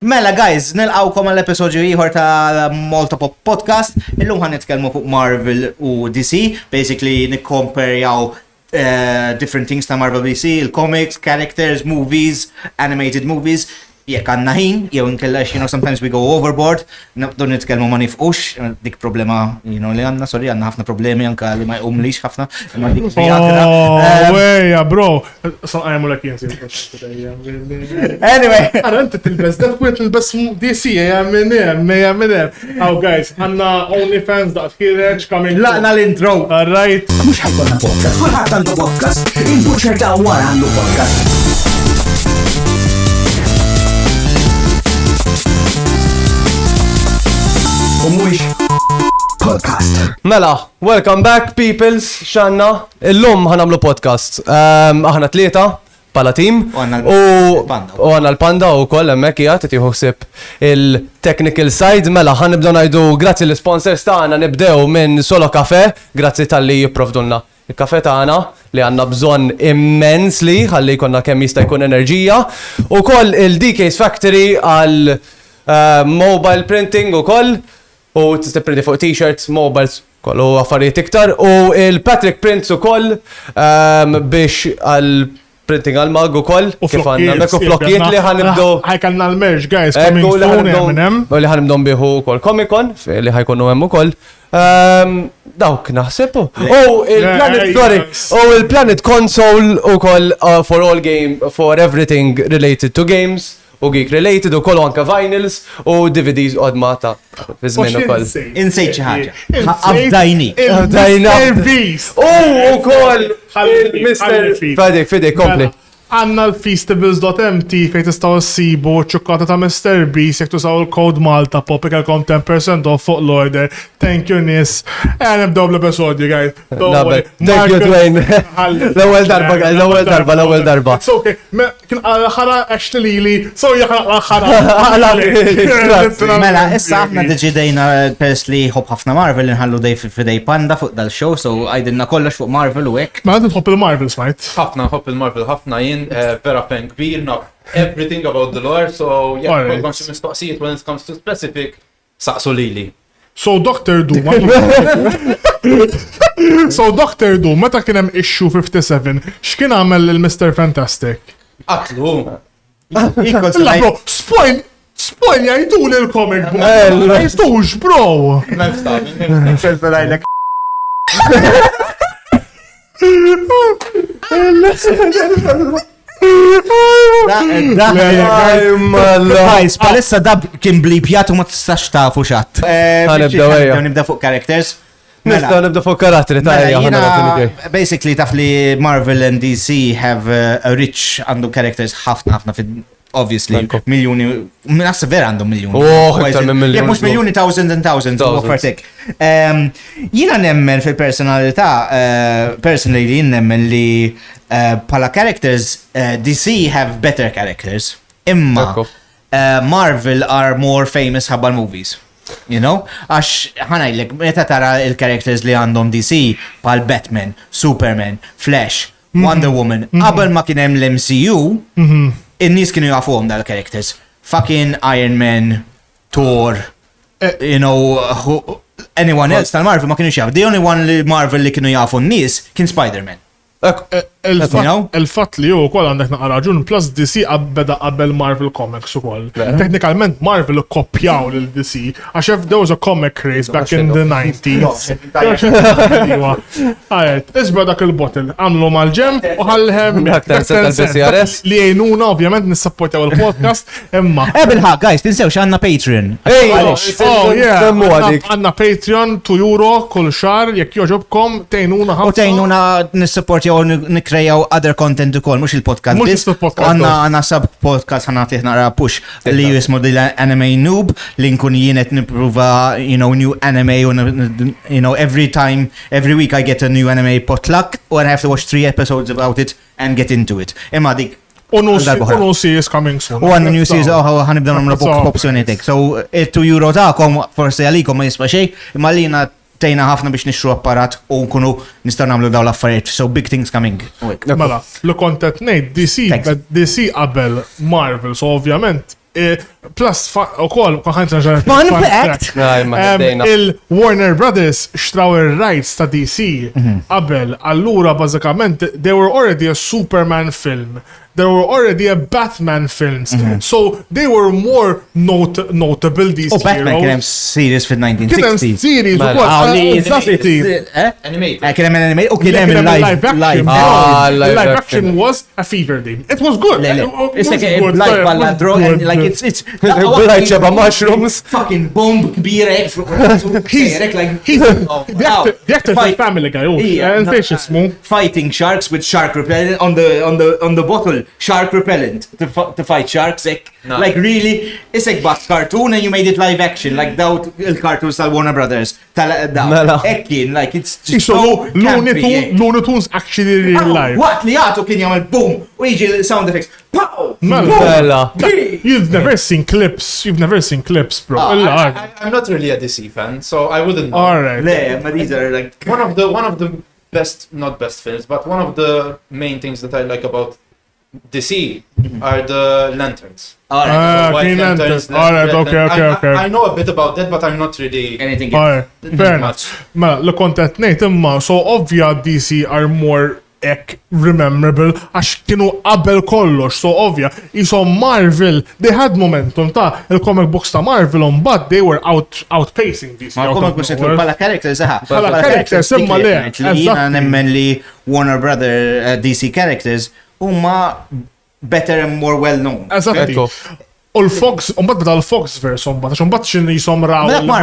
Mela guys, nilqawkom għall-episodju ieħor ta' Malta Pop podcast. Illum ħan nitkellmu fuq Marvel u DC. Basically nikkomperjaw different things ta' Marvel DC, il-comics, characters, movies, animated movies. Jekk għandna ħin, jew inkella sometimes we go overboard, nabdu nitkellmu ma nifqux, dik problema, li għandna, sorry, għandna ħafna problemi anka li ma jqumlix ħafna. Wejja, bro. Għajmu l-ek jensi. Anyway. Għara, inti tilbes, da kwet tilbes DC, jaminem. Aw, guys, għanna OnlyFans da' skireċ coming. Laqna l-intro. All right. Mux ħajkonna podcast, kulħadd għandu podcast, il-butcher ta' wara għandu podcast. Mux podcast. Mela, welcome back peoples, xanna. Illum ħanamlu podcast. Aħna tlieta pala team. U għanna l-panda u koll emmek jgħat titiħuħsib il-technical side. Mela, ħanibdew najdu grazzi l-sponsors tagħna, nibdew minn solo Caffe, grazzi tal-li jipprovdulna il-kafe tagħna li għanna bżonn immensely, ħalli jkollna kemm jista' jkun enerġija. U koll il-dKaseFactory għal mobile printing u koll. U t-printi fuq t-shirts, mobiles, kollu affarijiet iktar. U il-Patrick prints u koll biex għal-printing għal-mag u koll. Kif għanna, mekku flokkiet li ħanibdu. ħajkanna l-merge, guys, coming soon, Eminem. U li ħanibdu biħu koll Comic-Con, li ħajkunu hemm ukoll. Dawk naħsebu. U il-Planet, sorry, u il-Planet console u koll for all game, for everything related to games. U geek related, u kollu anka vinyls, u DVDs u għadmata. Fizmin u koll. Insejt xi ħaġa. Abdajni. U koll. Mr. Fedek, kompli. Għanna l-Feastables.mt fej tistaw s-sibu ċokolata ta' Mr. Beast jek tużaw il-code Malta Pop ikalkom 10% off fuq l-order. Thank you, nis. Nibdaw l-episodju, guys. Thank you, Dwayne. L-ewel darba, guys, l-ewel darba. It's okay. Kien ħara actually li, so jħara ħara. Mela, issa aħna deċidejna pers li ħobb ħafna Marvel nħallu dej fidej Panda fuq dal-show, so għajdinna kollox fuq Marvel u hekk. Ma għadin tħobb il-Marvel, smajt? Ħobb il-Marvel, ħafna jien vera fan kbir, everything about the lore, so jekk kollkom xi mistoqsijiet when it comes to specific, saqsu lili. So Doctor Doom, meta kien hemm issue 57, x'kien għamel il-Mr. Fantastic? Qatlu. La bro, spoil jgħidu l-comic book. Ma jistux, bro. Guys, palissa dab kien blipjat u ma tistax tafu xatt. Nibda fuq characters. Nibda fuq karatteri ta' basically taf li Marvel and DC have a rich għandu characters ħafna obviously miljoni, minassa vera għandhom miljoni. Iktar minn miljoni. Mux miljoni, thousands and thousands. Jina nemmen fil-personalità, personally nemmen li pala characters, DC have better characters. Imma Marvel are more famous ħabba movies. You know? Għax ħanajlek, meta tara il-characters li għandhom DC pal Batman, Superman, Flash, Wonder Woman, qabel ma kien hemm l-MCU, in-nies kienu jafuhom dal-characters. Fucking Iron Man, Thor, anyone else tal-Marvel ma kienu jaf. The only one li Marvel li kienu jafu n-nies kien Spider-Man. Il-fat li ju kol għandek naqra raġun, plus DC beda qabel Marvel Comics u kol. Technicalment Marvel kopjaw l-DC, għaxef there was a comic craze back in the 90s. Għajet, isbra dak il-bottle, għamlu mal-ġem u ħallħem li jgħinuna, ovvjament, nissapportaw il-podcast, imma. Bilħa, guys, tinsewx għanna Patreon. Għanna Patreon €2 kull xar, jekk joġobkom, tejnuna ħafna. U tejnuna nissapportaw nikrejaw other content ukoll, mux il-podcast. Mux il-podcast. Għanna sub-podcast ħana tiħna push li jismu anime noob, li nkun jienet nipruva, new anime, every week I get a new anime potluck, and I have to watch 3 episodes about it and get into it. Imma dik. New series coming soon. U għanna new series, ħanibda namlu pop sonetik. So, €2 ta'kom, forse għalikom ma jispa xej, imma li tejna ħafna biex nixru apparat u nkunu nistaw nagħmlu daw l-affarijiet. So big things coming. Mela, l kontet ngħid DC qabel Marvel, so ovvjament Plus, Ukoll, kħanċa ġaret. Fun fact! Il-Warner Brothers xtraw il-rights ta' DC qabel, allura bazzikament, they were already a Superman film. There were already a Batman films. So they were more notable, these heroes. Batman kien hemm series fil-1960s. Kien hemm series ukoll. Animated. Kien hemm animated u kien hemm live. Live action was a fever dream. It was good. It's like a live balladro and like it's Like ċeba mushrooms. fucking bomb kbirek. The actor is Family Guy. And ismu. Fighting sharks with shark repellent on the bottle. Shark repellent to fight sharks. Like really, it's like but cartoon and you made it live action like daw il-cartoons tal-Warner Brothers. Ekkin, like it's just so Looney Tunes actually real life. What li għatu kien jagħmel boom u jiġi sound effects. Pow! Mela. You've never seen clips. You've never seen clips, bro. I'm not really a DC fan, so I wouldn't know. Alright. Le, but these are like One of the best, not best films, but one of the main things that I like about DC are the lanterns. Green Lanterns. Alright, okay. I know a bit about that, but I'm not really anything. Alright, fair much. enough. Mela, look kontet nejt imma, so ovvja DC are more rememberable għax kienu qabel kollox, so ovvja, jisom Marvel, they had momentum ta' il-comic books ta' Marvel but they were outpacing DC. Ma comic books jitlu pala characters, Pala characters, imma le. Jina nemmen li Warner Brother DC characters huma better and more well known. Eżatti. U l-Fox, unbat bada l-Fox verse, unbat xin jisom raw. Ma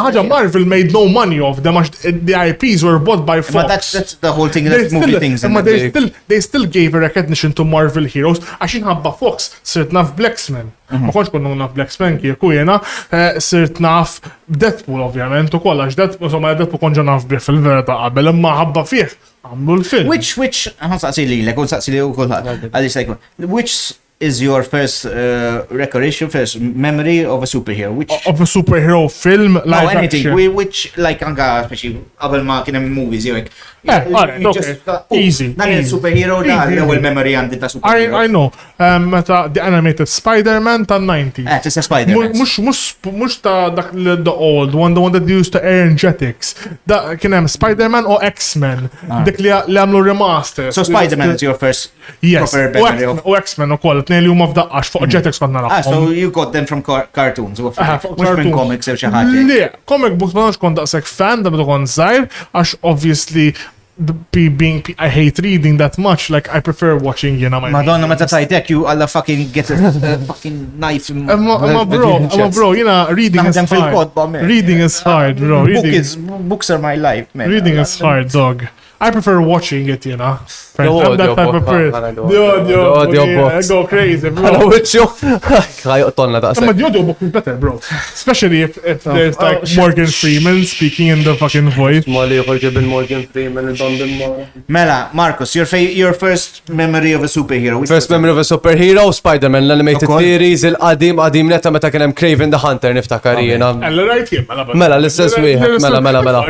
ħagġa Marvel made no money off them, the IPs were bought by Fox. But that's the whole thing, that's movie things. They still gave a recognition to Marvel heroes, għaxin ħabba Fox, sirt naf Blacksman. Ma konx konnu naf Blacksman kieku jena, sirt naf Deadpool ovvjament, u kollax Deadpool konġa naf bih fil-verta qabel, imma ħabba fih, għamlu l-film. Which, għan saqsi li, l-għun saqsi li u kolla, which is your first recollection, first memory of a superhero? Which of a superhero film, live anything. action? Which like anga, especially qabel ma kien hemm movies jew hekk. Alright, okay. Easy. Dan il-superhero da l-ewwel memory għandi ta' superhero. I know. Meta the animated Spider-Man ta' 90s. Tista' Spider-Man. Mux ta' dak the old one, the one that used to air in Jetix. Da kien hemm Spider-Man o X-Men. Dik li għamlu remaster. So Spider-Man is your first proper memory of. U X-Men ukoll. Tnejn li huma f'daqqax fuq Jetix kont narafhom. So you got them from cartoons, mux minn comics jew xi ħaġa. Le, comic books ma nafx kont daqshekk fan da meta kont żgħir għax obviously I hate reading that much, like I prefer watching, you know. Madonna, meta tajtek, you alla fucking get a fucking knife. Bro, you know, reading is hard. Reading is hard, bro. Books are my life, man. Reading is hard, dog. I prefer watching it, you know. I'm that type of person. I go crazy, bro. Għana wicċu. Għajot tonna da' But the audiobook is better, bro. Especially if there's like Morgan Freeman speaking in the fucking voice. Mali jħorġi bil-Morgan Freeman Mela, Marcus, your first memory of a superhero. First memory of a superhero, Spider-Man, l-animated series, il-qadim netta meta kien hemm Craven the Hunter niftakar jiena. Mela, l-istess wieħed, mela.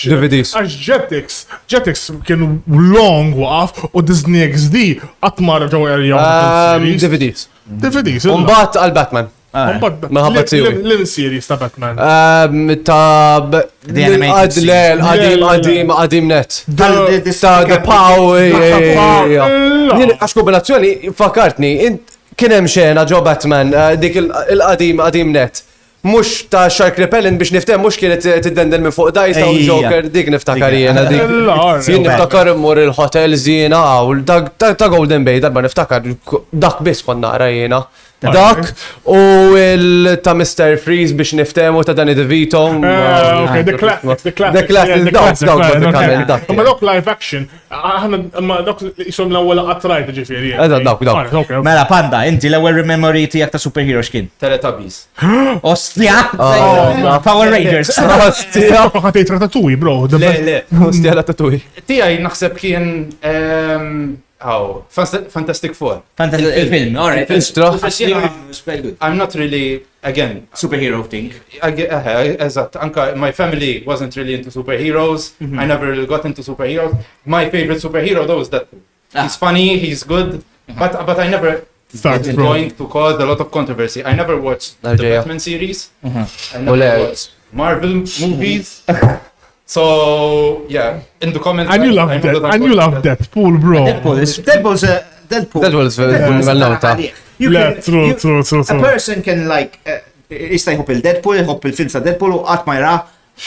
DVDs. Għax Jetix kienu long waqaf u Disney XD għatmar ġew għal DVDs. DVDs. Umbat għal-Batman. Maħabba tiwi. L-series ta' Batman. Għadim net. Ta' The Pow. Għax kombinazzjoni, fakartni, kien hemm xena ġo Batman, dik il-qadim net. Mux ta' Shark Repellent biex niftem, mux kienet tiddendel minn fuq dajsa u Joker, dik niftakar jena dik. Jien niftakar mur il-hotels jena, u ta' Golden Bay, darba niftakar, dak bis kon nara jena. Dak u ta' Mr. Freeze biex niftemu ta' Danny DeVito. Okay, the classics. Dak. Ma dok live action, ma dok jisom l-ewwel qatrajt ġifieri. Dak. Mela Panda, inti l-ewwel memory tiegħek ta' superhero x'kien? Teletubbies. Ostja! Power Rangers. Ostja! Ħatejt Ratatouille, bro. Le. Ostja Ratatouille. Tiegħi naħseb kien Fantastic Four. Fantastic film, alright. I'm not really, again, superhero thing. Eżatt, anka my family wasn't really into superheroes. I never really got into superheroes. My favorite superhero though is Deadpool. He's funny, he's good, but I never Thanks, It's bro. going to cause a lot of controversy. I never watched the Arġeja. Batman series. I Ole. never watched Marvel movies. So, yeah, in the comments. And you love I know that. I'm And you love watching Deadpool, bro. Deadpool's Mill-nota. True. A person can like jista' jħobb il-Deadpool, jħobb il-film ta' Deadpool u qatt ma jra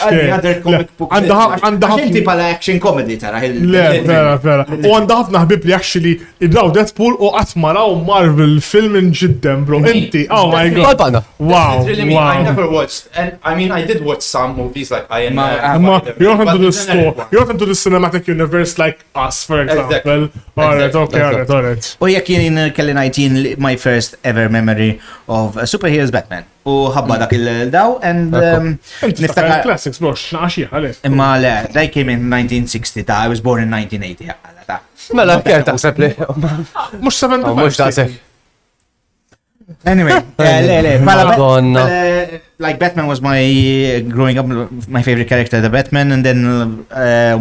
any other comic book. Inti pala action comedy tara. Le, vera. U għanda ħafna ħbib li actually idraw Deadpool u qatt ma raw Marvel film ġidden, bro. Inti, oh my god. Palpana. Wow, It's really me. I wow. never watched, and I mean, I did watch some movies like Iron Man. Amma, you don't but into the the generic store. one. You don't into the cinematic universe like us, for example. Alright, Exactly. okay, alright. U jekk jien kelli 19 my first ever memory of superheroes Batman. U ħabba dak il-daw and Niftakar classics, bro, xnaħxie, għalek. imma le, that came in 1960 ta' I was born in 1980 ta' Mela, kjer taħseb li. Mux 75. Mux taħseb. Anyway, Madonna. like Batman was my growing up my favorite character, the Batman, and then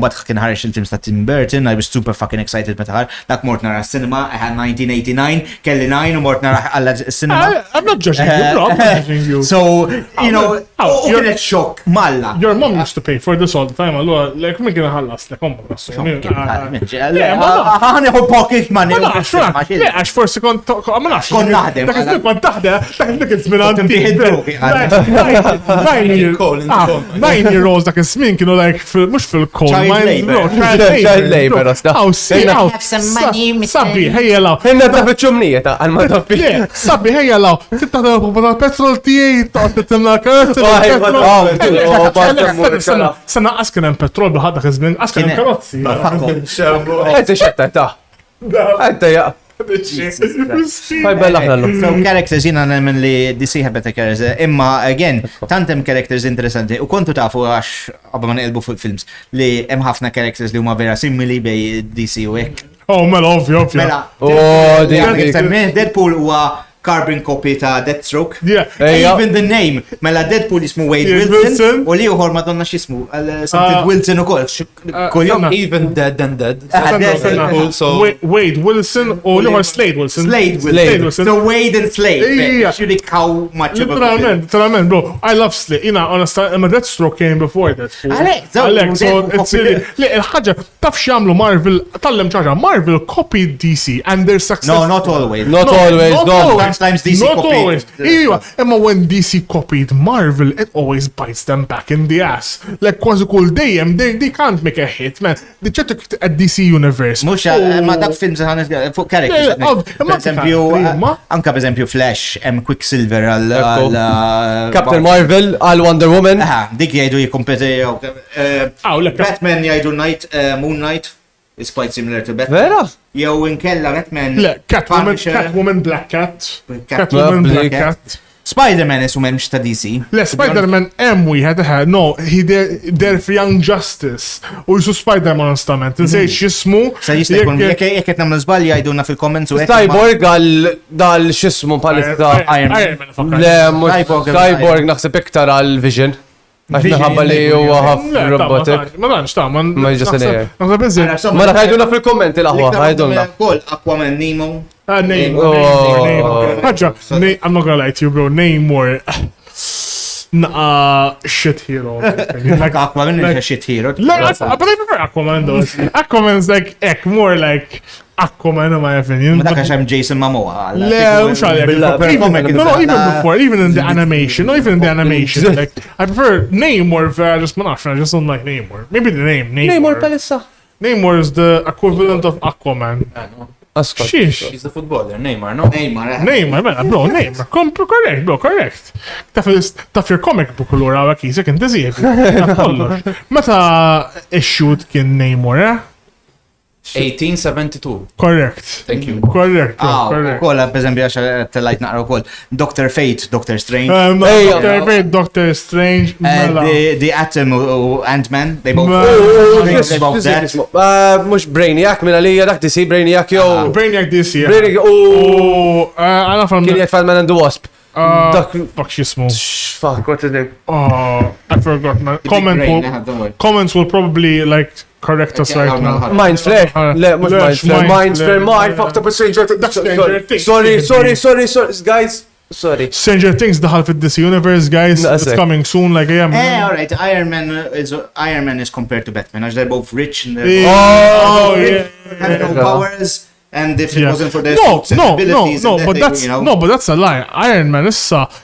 what kien ħarex il-films ta' Tim Burton, I was super fucking excited meta ħar. Dak mort nara cinema, I had 1989, kelli 9 u mort nara għalla cinema. I'm not judging you, bro. I'm not judging you. So, you know, u you're- kienet xok malla. Your mom used to pay for this all the time, allora, like, min kien ħallas, like, omma, bassu. Ħaniħu pocket money. Ma nafx, le, għax forsi ma nafx. Kon naħdem, Dak il-film kon taħdem, dak il-film kien żmien Kont antik, imtieħed bro. drogi, għadda. 9-year-olds dak il-żmien kienu like, mux fil-coal Child mines, bro. labor. Child labor, osta. Have some money, Mr. Sabbi, ħejja law. Inna ta' ċumnijiet, għal-ma toppi. Le, sabbi, ħejja law. Tittaħda petrol tijaj, tittaħda Sena għasken hemm petrol bħadda kizmin, għasken hemm karozzi. Għetti xetta ta' għetta ja. Għaj bella ħnallu. So characters jina nemmen li DC have better characters. Imma again, tantem characters interessanti. U kontu tafu għax għabba ma nqelbu fuq films li hemm ħafna characters li huma vera simili bej DC u hekk. Oh, mela, ovvio. Mela, Oh, Deadpool huwa carbon copy ta' Deathstroke. Yeah. Even the name, mela Deadpool jismu Wade Wade Wilson, Wilson. u li uħor madonna xismu, something Wilson u kol. Kuljom Even dead than dead. Deadpool, so Wade Wilson u liħor Slade Wilson. Slade Wilson. So Wade and Slade. Yeah. Actually, how much of a Literalment, bro. I love Slade. Ina, honestly, my Deathstroke came before Deadpool. Għalek, So it's really, li, il-ħagġa, taf xamlu Marvel, tallem ċaġa, Marvel copied DC and their success. No, not always. Not always, no. Sometimes DC Not copied. always. Iwa, imma when DC copied Marvel, it always bites them back in the ass. Like kważi kull dejjem, they can't make a hit, man. They try to at DC universe. Mux, ma dak films ħanet fuq characters. Per esempio, anka per esempio Flash, Quicksilver għal Captain Marvel għal Wonder Woman. Dik jgħidu jikompeti. Lekk. Batman jgħidu Moon Knight. Is quite similar to Batman. Vera? Jew inkella Batman. Le, Catwoman, Black Cat. Catwoman, Black Cat. Spider-Man is memx ta' DC. Le, Spider-Man wieħed no, there for Young Justice. U jisu Spider-Man onestament. Nsejt xismu. Sa jista' jkun jekk qed nagħmlu żbalji jgħidulna fil-comments u hekk. Cyborg għal dal xismu palissa. Iron Man. Le, mux Cyborg naħseb iktar għal Vision. Għax naħabba li huwa ħaf robotic. Ma danx ta' Ma jiġa senejja. Naħseb biżżejjed. Ma ħajduna fil-kommenti l-aħwa, ħajduna. Kol Aquaman Nemo. Namor. Ħaġa, I'm not gonna lie to you, bro. Namor. Shit hero. Like Aquaman is a shit hero. But I prefer Aquaman though. Aquaman's like more like Aquaman in my opinion. Ma dak għax hemm Jason Momoa. No, even before, even in the animation, like I prefer Namor. I just don't like Namor. Maybe the name Namor palissa. Namor is the equivalent of Aquaman. Askot. Sheesh. he's the footballer, Neymar, no? Neymar, man, bro, Neymar. Correct, bro, correct. Taf your comic book lura għak jizek inti zieb. Meta ix-shoot kien Neymar, 1872. Correct. Thank you. Correct, bro, correct. Ukoll, per esempio, għax t-lajt naqra ukoll. Dr. Fate, Dr. Strange. Doctor Strange, The Atom u Ant-Man, they both that. Mux Brainiac minna li dak DC Brainiac jow. Brainiac DC. Brainiac Għana from kien jgħet Falman and the Wasp. Fuck jismu. Fuck, what's his name? Oh, I forgot, man. Comments will probably like correct us right now. Mind Flare? Le, mux Mind Flare. Mind Flare, mind fucked up with Stranger Things. Sorry, guys. Sorry. Stranger Things daħal fid-DC Universe, guys. It's coming soon, like alright, Iron Man is compared to Batman, they're both rich and they're have no powers. And if it wasn't for their abilities, but that's a lie. Iron Man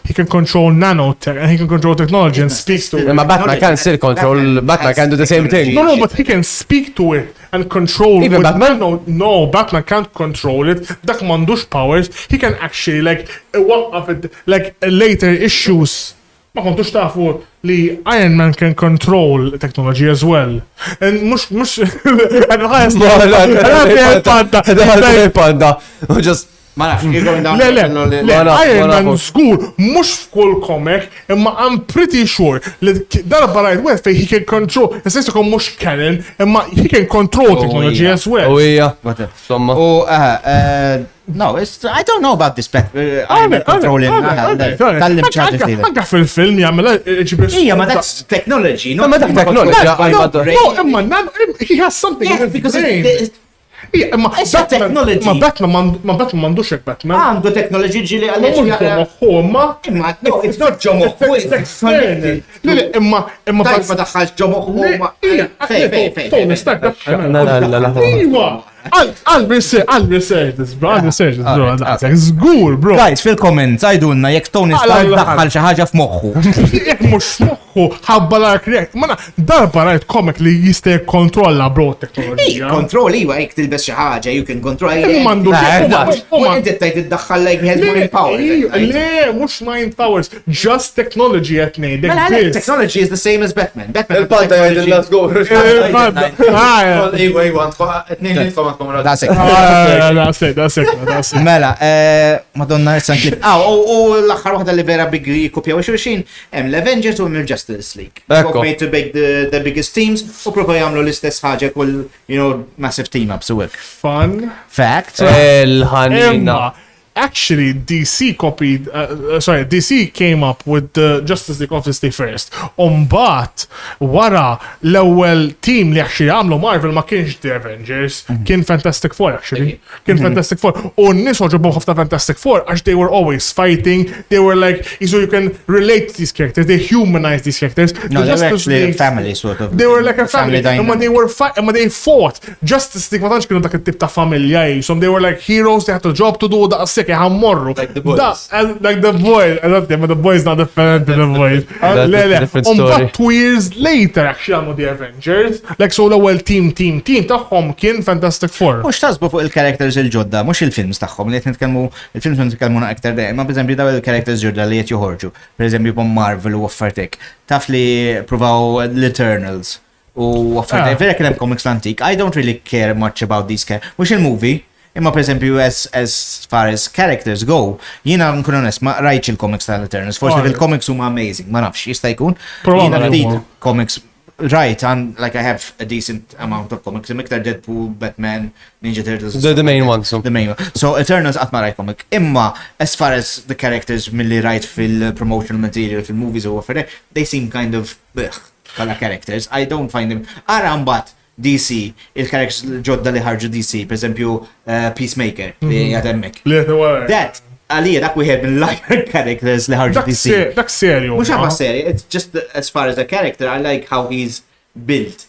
he can control nanotech and he can control technology and speak to it. Ma Batman can still control. Batman can do the same thing. No, but he can speak to it and control. Even Batman? No, Batman can't control it. Dak mandux powers. He can actually walk up at later issues. Ma kontux tafu li Iron Man can control technology as well. And mux panda. Just Ma nafx, you're going down. Iron Man school, mux f'kull comic, imma I'm pretty sure li darba rajt wet fej he can control, jessajstu kon mux canon, imma he can control technology as well. Ija. Somma. No, I don't know about this Iron Man controlling. Tallim ċaġa fil Anka fil-film jgħamela ġibis. Ija, ma that's technology. Ma dak technology. No, imma he has something in his brain. Issa technology. Ma Batman mandux hekk Batman. Għandu technology ġili għaliex Imma no, it's not ġomoħu, it's external. Imma Ma daħħalx ġomoħu. I'll research this, bro. Zgur, bro. Guys, fil-comments, għajdunna jek Tony Stark daħħal xi ħaġa f'moħħu. Jek mux moħħu, ħabba l-ark Mana darba rajt comic li jista' jikkontrolla bro teknoloġija. Kontroll, iwa, jek tilbes xi ħaġa, you can control. Mandu inti tajt iddaħħal like he has more powers. Le, mux mind powers, just technology qed ngħidek. Technology is the same as Batman. Il-panda jgħid let's go. That's it. Mela, Madonna Ersan Clip. U l-axħar waħda li vera big jikupjaw xurxin, l-Avengers u Justice League. Made to make the biggest teams u propo jgħamlu l-istess ħaġa kull, massive team up, so work. Fun. Fact. Il-ħanina. Actually, DC DC came up with the Justice League obviously first. Umbat, wara l-ewwel team li actually għamlu Marvel ma kienx The Avengers, kien Fantastic Four actually. Kien Fantastic Four. U n-nies ġobhom ħafna Fantastic Four għax they were always fighting, they were like, so you can relate to these characters, they humanize these characters. No, they were actually a family sort of. They were like a family. And they fought. Justice League ma tantx kienu dak it-tip ta' familja, so they were like heroes, they had a job to do, ħammorru. Like the boys. Like the boys. But the boys not different to the boys. Different story. 2 years later, actually, għamu the Avengers. Like, so l-ewel team taħħom kien Fantastic Four. Mux tasbu fuq il-characters il-ġodda, mux il-films taħħom, li jtnitkellmu, il-films nitkellmu aktar dejjem, ma per daw il-characters ġodda li jt joħorġu. Per eżempju, pom Marvel u offertek. Taf li provaw l-Eternals. U offertek, vera kienem comics l-antik. I don't really care much about these characters. Mux il-movie. Imma per esempio, as far as characters go, jina nkun onest, ma rajċ il-comics tal-Eternals. Forse il-comics huma amazing, ma nafx, jista' jkun. Jina ftit comics, right, and like I have a decent amount of comics. Miktar Deadpool, Batman, Ninja Turtles. The main ones. The main one. So Eternals għat ma rajt comic. Imma, as far as the characters milli rajt fil-promotional material, fil-movies u għaffer, they seem kind of, bħala characters. I don't find them. Arambat, DC, il-characters ġodda li ħarġu DC, per esempio Peacemaker, li jgħatemmek. That, għalija, dak wieħed mill-lighter characters li ħarġu DC. Dak serju. Mux għabba serju, it's just as far as a character, I like how he's built.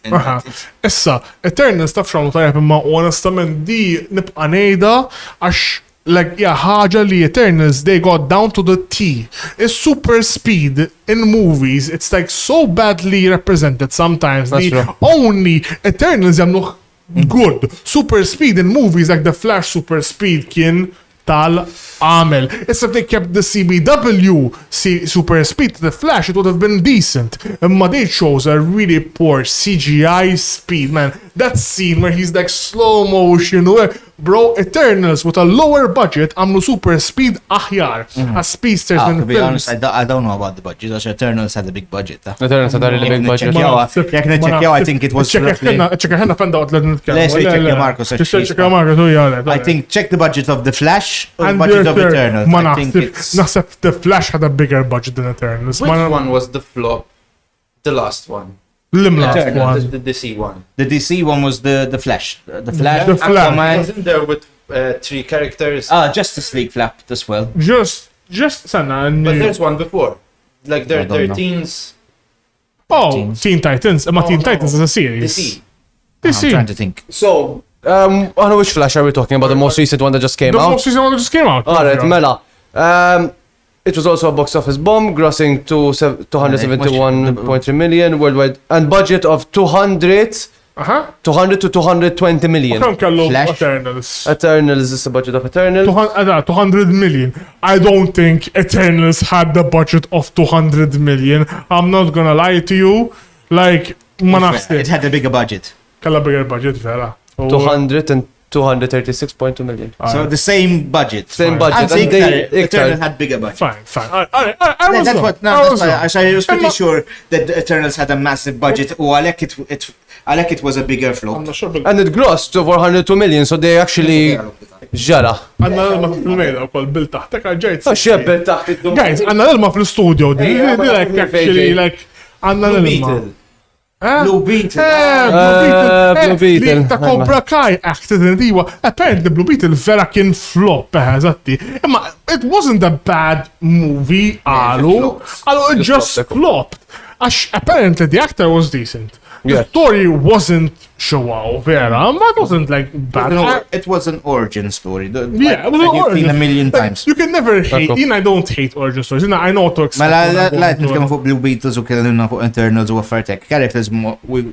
Issa, Eternals taf xamlu tajab imma onestament di nibqa nejda għax ħaġa li Eternals, they got down to the T. It's super speed in movies, it's like so badly represented sometimes. The only Eternals jamluħ good. Super speed in movies like The Flash super speed kien tal-għamel. If they kept the CBW super speed to The Flash, it would have been decent. Imma they chose a really poor CGI speed, man. that scene where he's like slow motion, bro, Eternals with a lower budget għamlu super speed aħjar. A speedsters To in be honest, films. I don't know about the budget. Because Eternals had a big budget. Eternals had a really big budget. Jekk neċċekkjaw, I think it was roughly... ċekka ħenna fenda għat l-nitkellmu. Le, se ċekkja Marcos, ċekka Marcos, I think check the budget of The Flash or the And budget of the third- Eternals. Ma I think naħseb, it's... naħseb The Flash had a bigger budget than Eternals. Which one was the flop? The last one. L-imlast Eternals, one. the DC one. The DC one was the Flash. The Flash. The Flash. Aquaman. Wasn't there with 3 characters? Justice League flapped as well. Just sanna. But there's one before. Like I don't their know. teens. Oh, Teen Titans. Ma Teen no. Titans is a series. DC. I'm trying to think. So, I know which Flash are we talking about? The most recent one that just came The out? most recent one that just came out. Alright, Mela. It was also a box office bomb, grossing to 271.3 million worldwide, and budget of 200 to 220 million. Kam kellu Flash. Eternals? Eternals is the budget of Eternals. 200 million. I don't think Eternals had the budget of 200 million. I'm not gonna lie to you. Like, ma It naħseb. had a bigger budget. Kalla bigger budget, vera. 200 and 236.2 million. So the same budget. Same I'm budget. saying And that they, Eternals had bigger budget. Fine. I was That's wrong. what. I No, was that's why. wrong. I was pretty I'm sure that the Eternals had a massive budget. Oh, I like it was a bigger flop. not sure, but and it grossed over 102 million, so they actually ġara. għanna l-ma fil-mejda u kol bil-taħtek għagġajt. Oh, xebbet taħt id-dum. Guys, għanna l-ma fil-studio di, like, actually, like, għanna l-ma. Blue Beetle. Blue Beetle. Ta' Cobra Kai acted in diwa. Apparently Blue Beetle vera kien flop, eżatti. Imma, it wasn't a bad movie, għalu. Għalu, it just flopped. Għax, apparently the actor was decent. The Yeah. story wasn't wow, vera, but it wasn't like bad. It was an origin story. Yeah, it was an You've origin. seen a million Like, times. You can never hate, I don't hate origin stories. I know what to expect. Mela, nitkellmu fuq Blue Beetles u kellna fuq Eternals u affartek. Characters,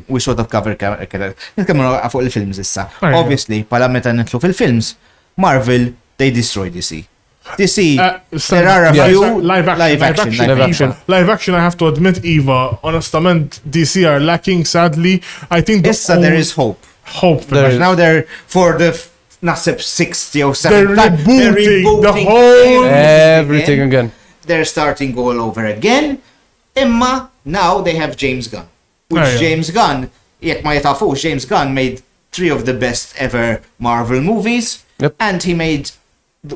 we sort of cover characters. Nitkellmu fuq il-films issa. Right. Obviously, pala meta nitlu fil-films, Marvel, they destroy DC. DC, there are a few live action. Live action, I have to admit, Eva, honestament, DC are lacking, sadly. I think Issa there is hope. hope for But them. now they're for the naħseb 60 or They're 70 rebooting the whole- Everything again. They're starting all over again. Imma now they have James Gunn. Which Yeah. James Gunn, jekk ma jitafux, James Gunn made 3 of the best ever Marvel movies. Yep. And he made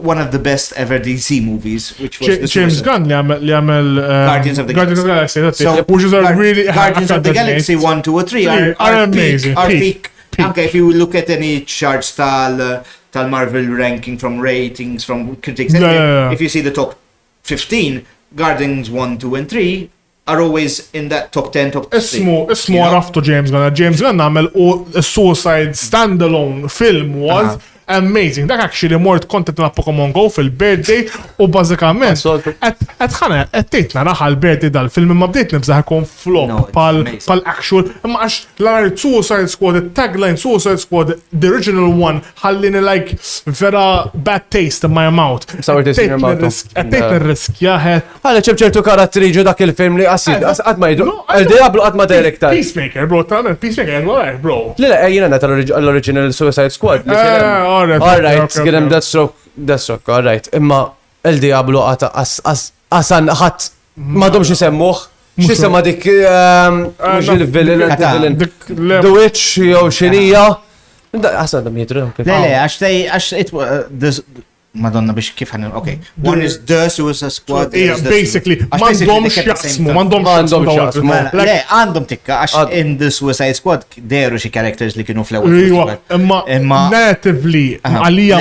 one of the best ever DC movies, which was the James Suicide- Gunn li għamel Guardians of the Galaxy. That's So, it. Which is a really Guardians of the Galaxy 1, 2, or 3 are amazing. Peak. Peak. Okay, if you look at any charts tal-Marvel ranking from ratings, from critics, Yeah. if you see the top 15, Guardians 1, 2, and 3 are always in that top 10, top 3. Ismu għaraftu James Gunn. James Gunn għamel u Suicide standalone film was amazing. Dak actually mort kontent na Pokemon Go fil-birthday u bazzikament għetħana għettejtna raħa l-birthday dal-film ma bdejt nibżaħ kon No, flop it's pal amazing. actual imma għax l-għar Suicide Squad, il-tagline Suicide Squad, the original one ħallini like vera bad taste in my mouth. Sour taste in your mouth. Għettejtna riskjaħet. Għalli ċertu karatteri ġu dak il-film li għasid, għadma jidu. Għal-diablu għadma director. Peacemaker, bro, ta' Peacemaker, bro. Lila, jina net l-original Suicide Squad. Alright, għidem Deathstroke, alright. Imma il-diablu għata għasan ħat madomx jisemmuħ. Xisema dik mux il-villain, The Witch, jow xinija. Għasan dam jidru. Le, għax Madonna biex kif ħanin, okay. One is the Suicide Squad. Yeah, basically, mandom xjaqsmu, mandom xjaqsmu. Le, għandhom tikka, għax in the Suicide Squad deru xie characters li kienu fl-ewwel. Imma natively, għalija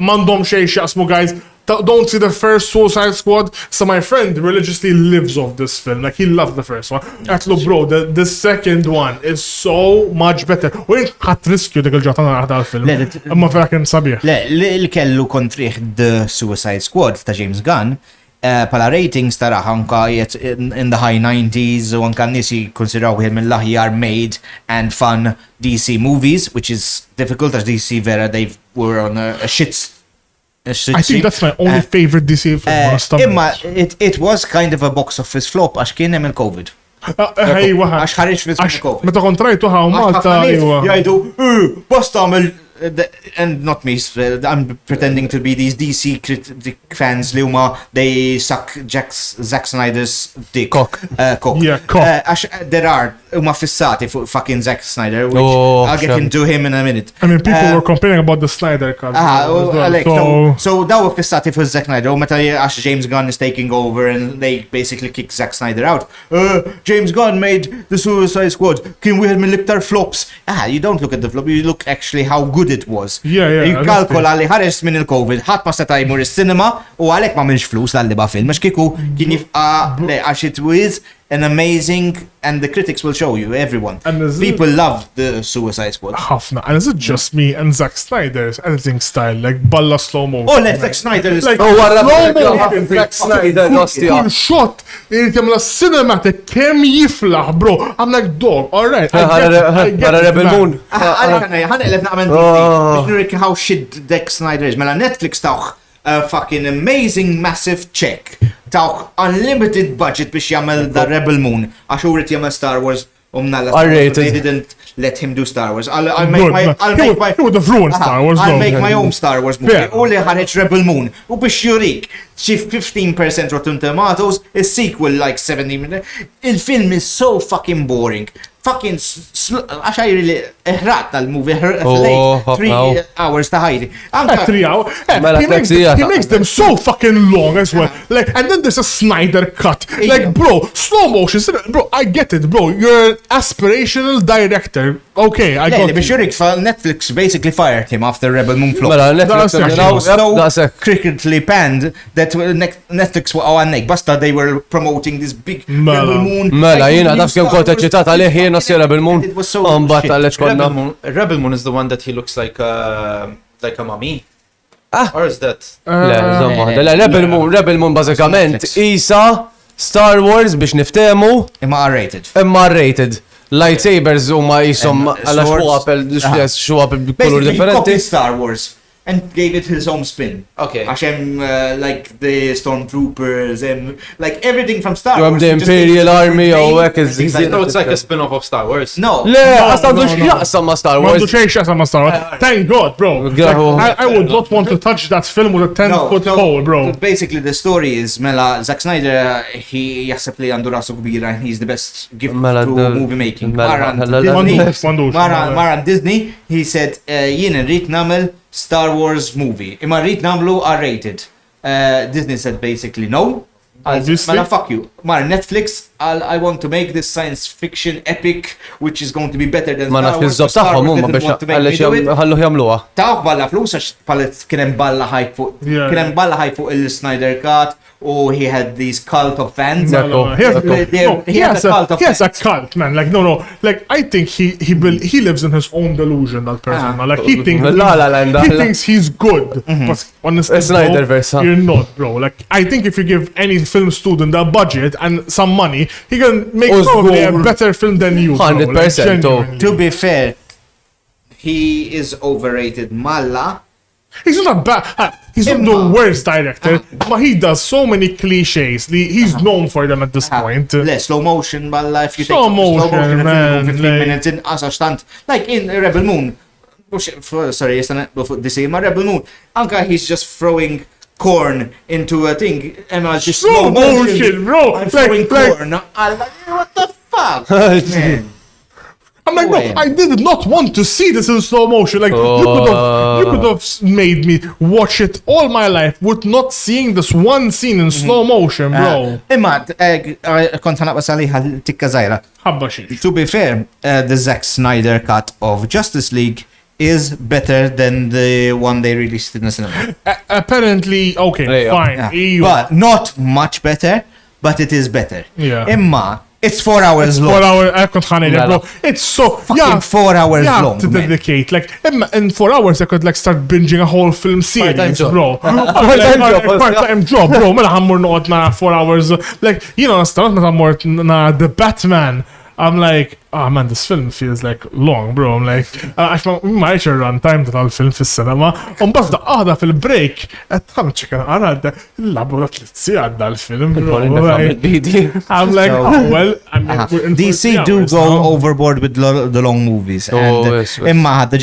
mandom xej xjaqsmu, guys. Don't see the first Suicide Squad. So my friend religiously lives off this film. Like he loved the first one. Għatlu bro, the second one is so much better. U jint ħat riskju dik il-ġotana għada l-film. Imma vera kien sabiħ. Le, li kellu kontriħ The Suicide Squad ta' James Gunn, pala ratings tara anka in the high 90s u anka nisi konsideraw wieħed mill-aħjar made and fun DC movies, which is difficult as DC vera they were on a shit. I think that's my only favorite DC film. Imma it was kind of a box office flop għax kien hemm il-COVID. Ej, waħad. Għax ħarġ fi żmien COVID. Meta kontrajtu ħaw Malta, jgħidu, bas tagħmel and not me, I'm pretending to be these DC critic fans li huma they suck Zack Snyder's dick. Cock. Yeah, cock. There are huma fissati fuq fucking Zack Snyder, which I'll get into him in a minute. I mean, people were complaining about the Snyder cut. So daw fissati fuq Zack Snyder, u meta għax James Gunn is taking over and they basically kick Zack Snyder out. James Gunn made the Suicide Squad. Kien wieħed mill-iktar flops. You don't look at the flop, you look actually how good it was. Jikkalkola li ħares minn il-Covid, ħadd ma seta' jmur is-cinema u għalhekk ma minx flus tal-liba film, għax kieku kien jifqa' għax it was an amazing, and the critics will show you, everyone. People love the Suicide Squad. Ħafna, and is it just me and Zack Snyder's editing style, like balla slow motion? Oh, Zack Snyder is like Zack Snyder cool shot, irid jagħmel cinematic kemm jiflaħ, bro. I'm like, dog, all right. Para Rebel Moon. Ħanqleb naqmen biex nurik how shit Zack Snyder is. Mela Netflix tawħ fucking amazing massive check. Tawħ unlimited budget biex jagħmel the Rebel Moon. Għax urid jagħmel Star Wars they didn't let him do Star Wars. I'll make my own Star Wars movie. U li ħareġ Rebel Moon. U biex jurik xi 15% Rotten Tomatoes, is-sequel like 70 minutes. Il-film is so fucking boring. Fucking għax li ħrat tal-movie late 3 hours ta' ħajri. 3 hours? He makes them so fucking long as well. Like, and then there's a Snyder cut. Like, bro, slow motion. Bro, I get it, bro. You're an aspirational director. Okay, I got it. Biex jurik Netflix basically fired him after Rebel Moon flop. Netflix critically panned that Netflix waqgħu għannek. Basta they were promoting this big Rebel Moon. Mela, jina naf kemm kont eċċitat għalih jiena sir Rebel Moon. Rebel Moon is the one that he looks like a mummy. Or is that? Rebel Moon bażikament isa Star Wars biex niftehmu Imma R-rated. R-rated. Lightsabers huma jisom għala xwapel b'kulur differenti. Star Wars and gave it his own spin. Okay. Għaxem like the Stormtroopers and like everything from Star Wars. The Imperial Army or so it's like a spin-off of Star Wars. No. Le, għastandu x'jaqsam ma' Star Wars. Star Wars. Thank God, bro. I would not want to touch that film with a 10-foot pole, bro. Basically the story is Mela Zack Snyder he jaħseb li għandu rasu kbira and he's the best gift to movie making. Maran Disney, he said jien rrid nagħmel Star Wars movie. Imma rrid nagħmlu R-rated. Disney said basically no. Mela fuck you. Netflix, I want to make this science fiction epic which is going to be better than Star Wars. Star Wars biex ħallu jagħmluha. Tawħ balla flus għax palet kien hemm balla hype fuq il-Snyder Cut u he had these cult of fans. He has a cult, man. Like no. Like I think he lives in his own delusion, that person. Like he thinks he's good. But honestly, you're not, bro. Like I think if you give any film student a budget and some money, he can make probably a better film than you. 100%. To be fair, he is overrated. Malla. He's not bad. He's not the worst director, but he does so many cliches. He's known for them at this point. Slow motion, Malla. If you take slow motion, man, 15 minutes in Asashtant, like in Rebel Moon. Sorry, DC, ma Rebel Moon. Anka he's just throwing corn into a thing. Emma just slow motion, bro. I'm throwing corn. What the fuck, man? I'm like, no, I did not want to see this in slow motion. Like, you could have made me watch it all my life with not seeing this one scene in slow motion, bro. Imma, kont ħanaqbas għaliha tikka zaħira. Ħabba xi. To be fair, the Zack Snyder cut of Justice League is better than the one they released in the cinema. Apparently, okay, fine. But not much better, but it is better. Yeah. Imma, it's 4 hours long. 4 hours, bro. It's so fucking 4 hours long. To dedicate, like in 4 hours, I could like start binging a whole film series, bro. Part-time job, bro. Mela ħammur noqgħod na 4 hours. Like, you know, start meta mort na The Batman. I'm like, oh man, this film feels like long, bro. I'm like, għax ma jiex run time tal-film fis-cinema. Unbaz da fil-break, tħam ċekan għarad, l-labu da tlitzi għadda l-film, bro. I'm like, oh well, DC do go overboard with the long movies. Imma the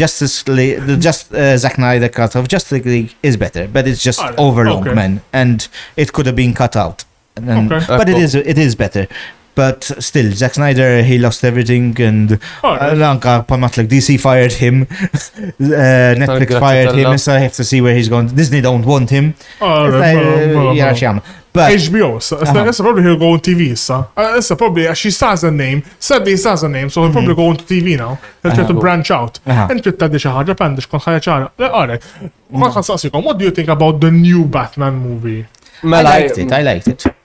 Zack Snyder cut of Justice League is better, but it's just overlong, man, and it could have been cut out. But it is better. But still, Zack Snyder, he lost everything, and Lanka Pamatlik DC fired him, Netflix fired him, so I have to see where he's going. Disney don't want him. But HBO, it's probably he'll go on TV, it's probably, she has a name, sadly he has a name, so he'll probably go on to TV now. He'll try to branch out. And trid taddi xi ħaġa pendix kon ħajja ċara. Alright, ma ħansaqsikom, what do you think about the new Batman movie? I liked it.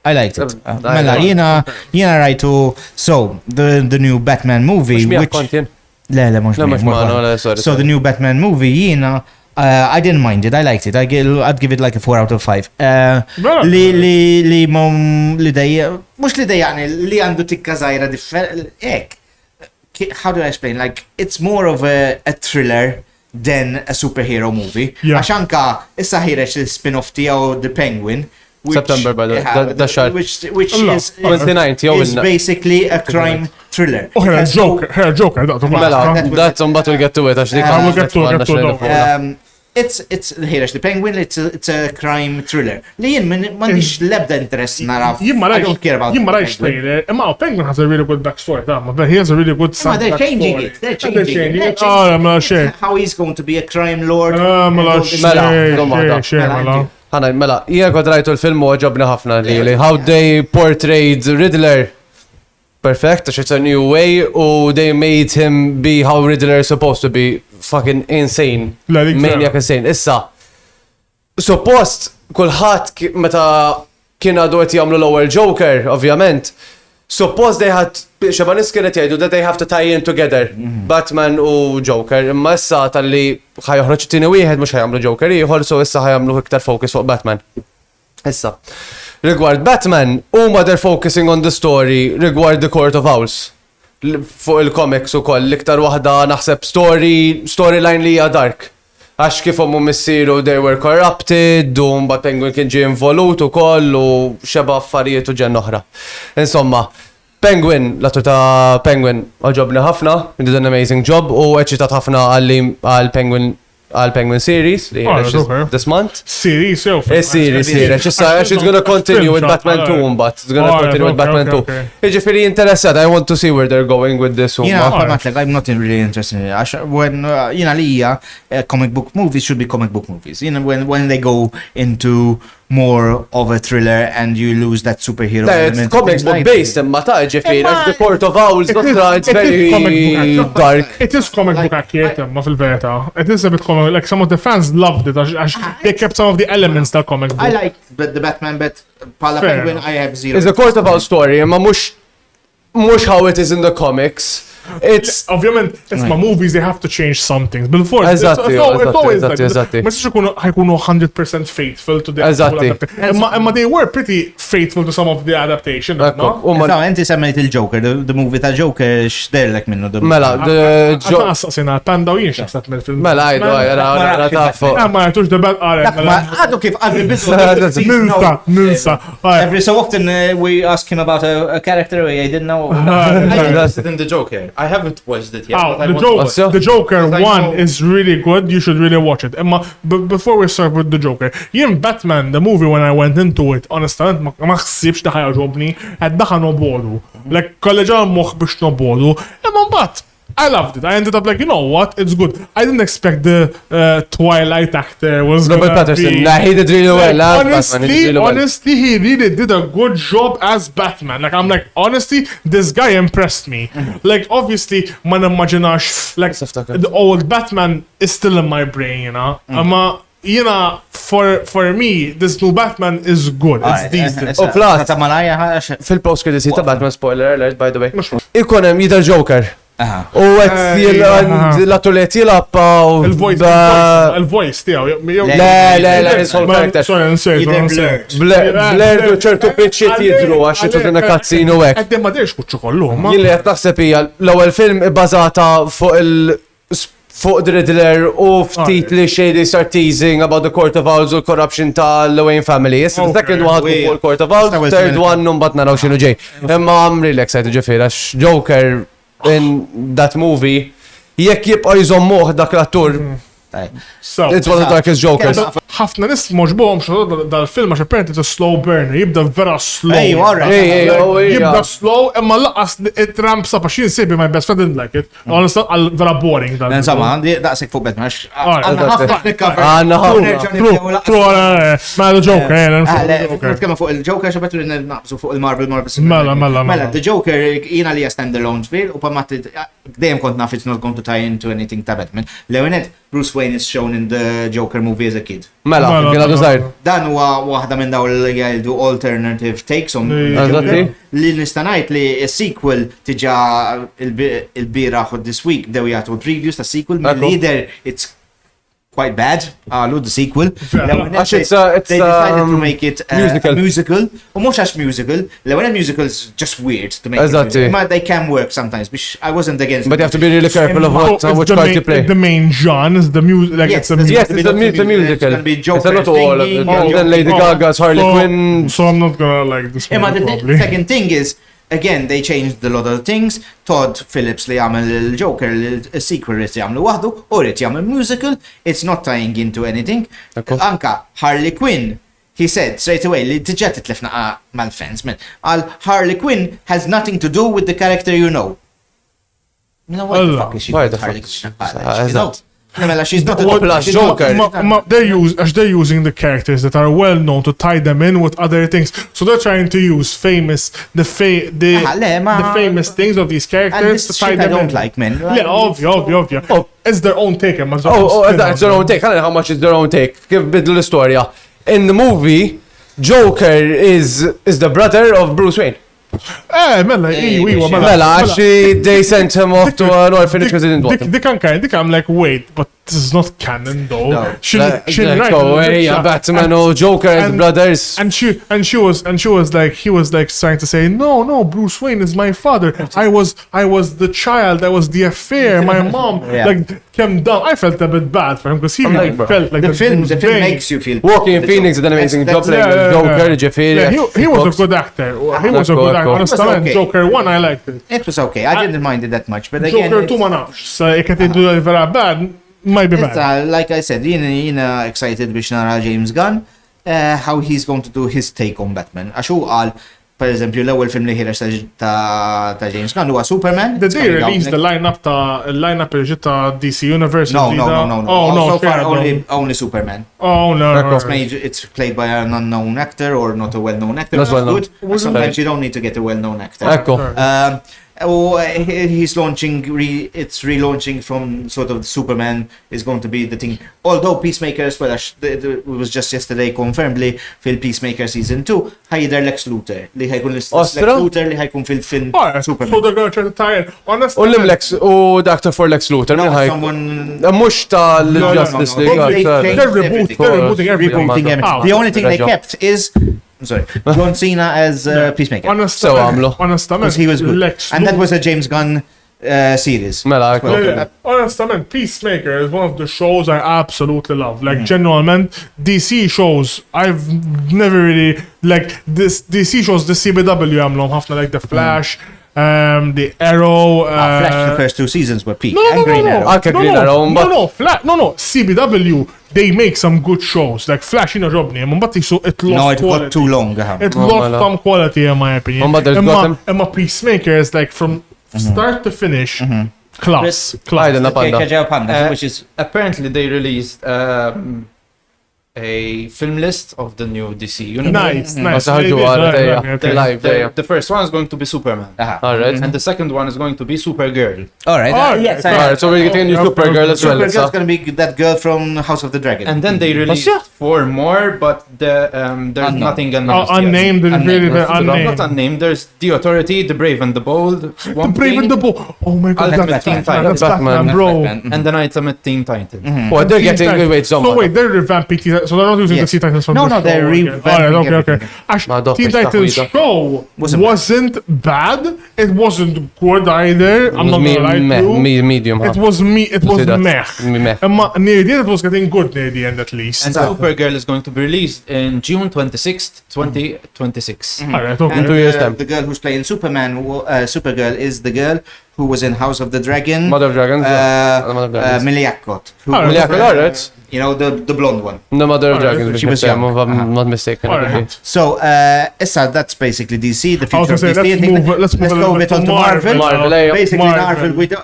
Mela, jiena rajtu, so, the new Batman movie, which... So the new Batman movie, jiena, I didn't mind it, I liked it, I'd give it like a 4 out of 5. Mux li dejjaqni, li għandu tikka zaħira different, how do I explain, like, it's more of a thriller than a superhero movie. Għaxanka, issa ħireċ il-spin-off tijaw The Penguin, September, by the way, the shot. Which is 29th, is basically a crime thriller. Oh, here Joker, that's but we'll get to it, actually. We'll get to it. It's The Penguin, it's a crime thriller. Li jien m'għandix l-ebda interess naraf. I don't care about it. Jimma rajx trailer, imma Penguin has a really good backstory, but he has a really good sound. They're changing it. They're changing it. How he's going to be a crime lord. Mela, jien kont rajtu l-film u ġobni ħafna li how they portrayed Riddler. Perfect, it's a new way, or they made him be how Riddler is supposed to be. Fucking insane. Maniac insane. Issa, suppost, kulħadd meta kien għadu qed jagħmlu l-ewwel Joker, ovvjament, suppose they had xeba nies kienet jgħidu that they have to tie in together Batman u Joker, imma issa tal-li ħajoħroġ tieni wieħed mhux ħajamlu Joker ieħor, so issa ħajamlu iktar focus fuq Batman. Issa, rigward Batman, huma they're focusing on the story rigward the Court of Owls. Fuq il-comics ukoll l-iktar waħda naħseb storyline li hija dark. Għax kif huma missieru they were corrupted, u mbagħad Penguin kien ġie involut ukoll u xeba affarijiet u ġenn oħra. Insomma, Penguin, l-attur ta' Penguin għaġobni ħafna, he did an amazing job u eċitat ħafna għal-Penguin series this month. Series, series. She's gonna continue with Batman 2, but it's gonna continue with Batman 2. Ġifiri interessat, I want to see where they're going with this. I'm not really interested in it. When, comic book movies should be comic book movies. When they go into more of a thriller and you lose that superhero element. It's comic book based, imma ta' ġifiri, the Court of Owls, it's very dark. It is comic book accurate, imma fil-verita. It is a bit comic, like some of the fans loved it, they kept some of the elements that comic book. I like the Batman, but Pala Penguin, I have zero. It's a Court of Owls story, imma mux how it is in the comics. It's ovvjament, isma' movies, they have to change some things. Before, eżatti. Ma tistax ħajkunu 100% faithful to the Imma they were pretty faithful to some of the adaptation. Inti semmejt il-Joker, the movie ta' Joker x'derlek minnu. Mela, Għasqasina panda u jien x'naħseb mill-film. Mela, għajdu tafu. Ma jgħatux debat Għadu kif għadri Nilsa. Every so often we ask him about a character I didn't know. I'm interested in the Joker. I haven't watched it yet. The Joker 1 is really good. You should really watch it. But before we start with the Joker, Batman, the movie, when I went into it, honestly, ma ħsibx li ħajġobni, qed daħal nobodu. Like kolleġa moħ biex nobodu. Imma mbagħad I loved it. I ended up like, you know what? It's good. I didn't expect the Twilight actor was going to be... Nah, he did really well. Honestly, he really did a good job as Batman. Like, I'm like, honestly, this guy impressed me. Like, obviously, ma nimmaġinax, like, the old Batman is still in my brain, you know? For me, this new Batman is good. It's decent. Oh, plus, fil-post credits ta' Batman, spoiler alert, by the way. Ikonem jidher Joker. U għet l-attulet jilappa u. Il-voice tiegħu. Le, sol character. Sorry, Blair u ċertu pitchiet jidru għax jitu dinna kazzinu għek. Għeddim ma dirx kuċċu kollu. Jilli għet naħseb hija l-ewwel film ibbażata fuq the Riddler u ftit li shady start teasing about the Court of Owls u corruption ta' l-Wayne family. Issa second one fuq il-Court of Owls, third one numbat naraw xinu ġej. Imma I'm really excited ġifiri għax Joker in that movie jekk jibqa' jżommuh dak l-attur. It's one of the darkest Jokers. ħafna nis moġbuħom xo dal-film għax apparently it's a slow burner, jibda vera slow. Jibda slow, imma laqas it-ramp sa paxin sibi my best friend didn't like it. Honestly, vera boring. Insomma, għandi daqsik fuq Batman. Ma l-Joker, Nitkellmu fuq il-Joker xo betu naqbżu fuq il-Marvel. Mela. The Joker jina li stand-alone fil u pamatti dejjem kont naf it's not going to tie into anything ta' Batman. Leonet, Bruce Wayne is shown in the Joker movie as a kid. Mela, kien għadu zaħir. Dan huwa waħda minn daw li jgħidu alternative takes on li nistanajt li s-sequel tiġa il-biraħ u this week dew jgħatu previews ta' sequel leader it's quite bad, the sequel. They decided to make it musical. U mux għax musical, l-għu musical is just weird to make it musical. But they can work sometimes, which I wasn't against. But you have to be really careful of which part you play. The main genre is the music. Yes, it's the musical. It's not all of it. And then Lady Gaga's Harley Quinn. So I'm not gonna like this one. The second thing is, again, they changed a lot of things. Todd Phillips li għamil il-Joker, il-sequel rrit jgħamlu wahdu, u rrit jgħamil musical. It's not tying into anything. Anka, Harley Quinn, he said straight away li tiġet titlefna mal-fans, għal Harley Quinn has nothing to do with the character you know. What the fuck is she? Harley Quinn? She's not a Joker. They're using the characters that are well known to tie them in with other things. So they're trying to use the famous things of these characters to tie them in. I don't like, man. Yeah, obvio. It's their own take. It's their own take. How much is their own take? Give bidlu l-istorja. In the movie, Joker is the brother of Bruce Wayne. Mela, actually, they sent him off to an orphanage because they didn't want him. I'm like, wait, but this is not canon though. No. Batman or Joker as brothers. And he was like trying to say, no, Bruce Wayne is my father. I was the child, I was the affair, my mom like came down. I felt a bit bad for him because he felt like the film makes you feel. Walking in Phoenix did an amazing job playing Joker. He was a good actor. He was a good actor. Honestly, Joker 1 I liked it. It was okay. I didn't mind it that much, but again, Joker 2 ma nafx. So jekk qed jiddu vera bad, might be bad. Like I said, jiena excited biex nara James Gunn how he's going to do his take on Batman. Għax hu qal, per eżempju, l-ewwel film li ħireġ ta' James Gunn huwa Superman. Did they release the lineup ta' DC Universe? No. Oh no, so far only Superman. Oh no. It's played by an unknown actor or not a well-known actor. Not well-known. Good. Sometimes you don't need to get a well-known actor. Ecco. He's it's relaunching from sort of Superman is going to be the thing. Although Peacemaker as well, it was just yesterday confirmed li fil-Peacemaker season 2, ħajder Lex Luthor. Li ħajkun Lex Luthor li ħajkun fil-film Superman. So they're going to try to tie in. U l-Lex, u Dr. for Lex Luthor. Mux ta' l-Justice League. They're rebooting everything. The only thing they kept is John Cena as Peacemaker. Honestament, he was good. And that was a James Gunn series. Honestament, Peacemaker is one of the shows I absolutely love. Like, genuinely, DC shows, I've never really, like, DC shows, the CBW għamlhom ħafna, like The Flash, the Arrow. Flash, the first 2 seasons were peak. No, Green Arrow. No, CBW, they make some good shows. Like Flash in a job name, but it lost quality. Got too long. It lost some quality in my opinion. Emma Peacemaker is like from start to finish, class. Which is apparently they released a film list of the new DC universe. Nice. The first one is going to be Superman. Alright. And the second one is going to be Supergirl. Alright. Yes. Alright, so we're getting a new Supergirl as well. Supergirl's gonna be that girl from House of the Dragon. And then they released 4 more, but there's nothing announced yet. Unnamed. Not unnamed. There's The Authority, The Brave and the Bold, Swamp Thing, Oh my god, Ultimate Teen Titans, that's Batman, bro. and then Ultimate Teen Titans. What, they're getting... Wait, So wait, they're revamping Teen Titans, so they're not using the Teen Titans from No, the show. they're revamping Okay. everything. Actually, Teen Titans show wasn't bad. It wasn't good either. I'm not gonna lie to you. Medium. It was meh. Meh. Near the end, it was getting good near the end at least. And Supergirl is going to be released in June 26th, 2026. Alright, okay. And 2 years time. the girl who's playing Supergirl is the girl who was in House of the Dragon. Mother of Dragons. Mother of Dragons. Miliakot. Alright. You know, the blonde one. The Mother of Dragons. She was young. If I'm not mistaken. Alright. So, Issa, that's basically DC, the I was future of gonna say, DC. let's move a go little a bit bit on to to Marvel. Marvel. Basically, Marvel. Marvel,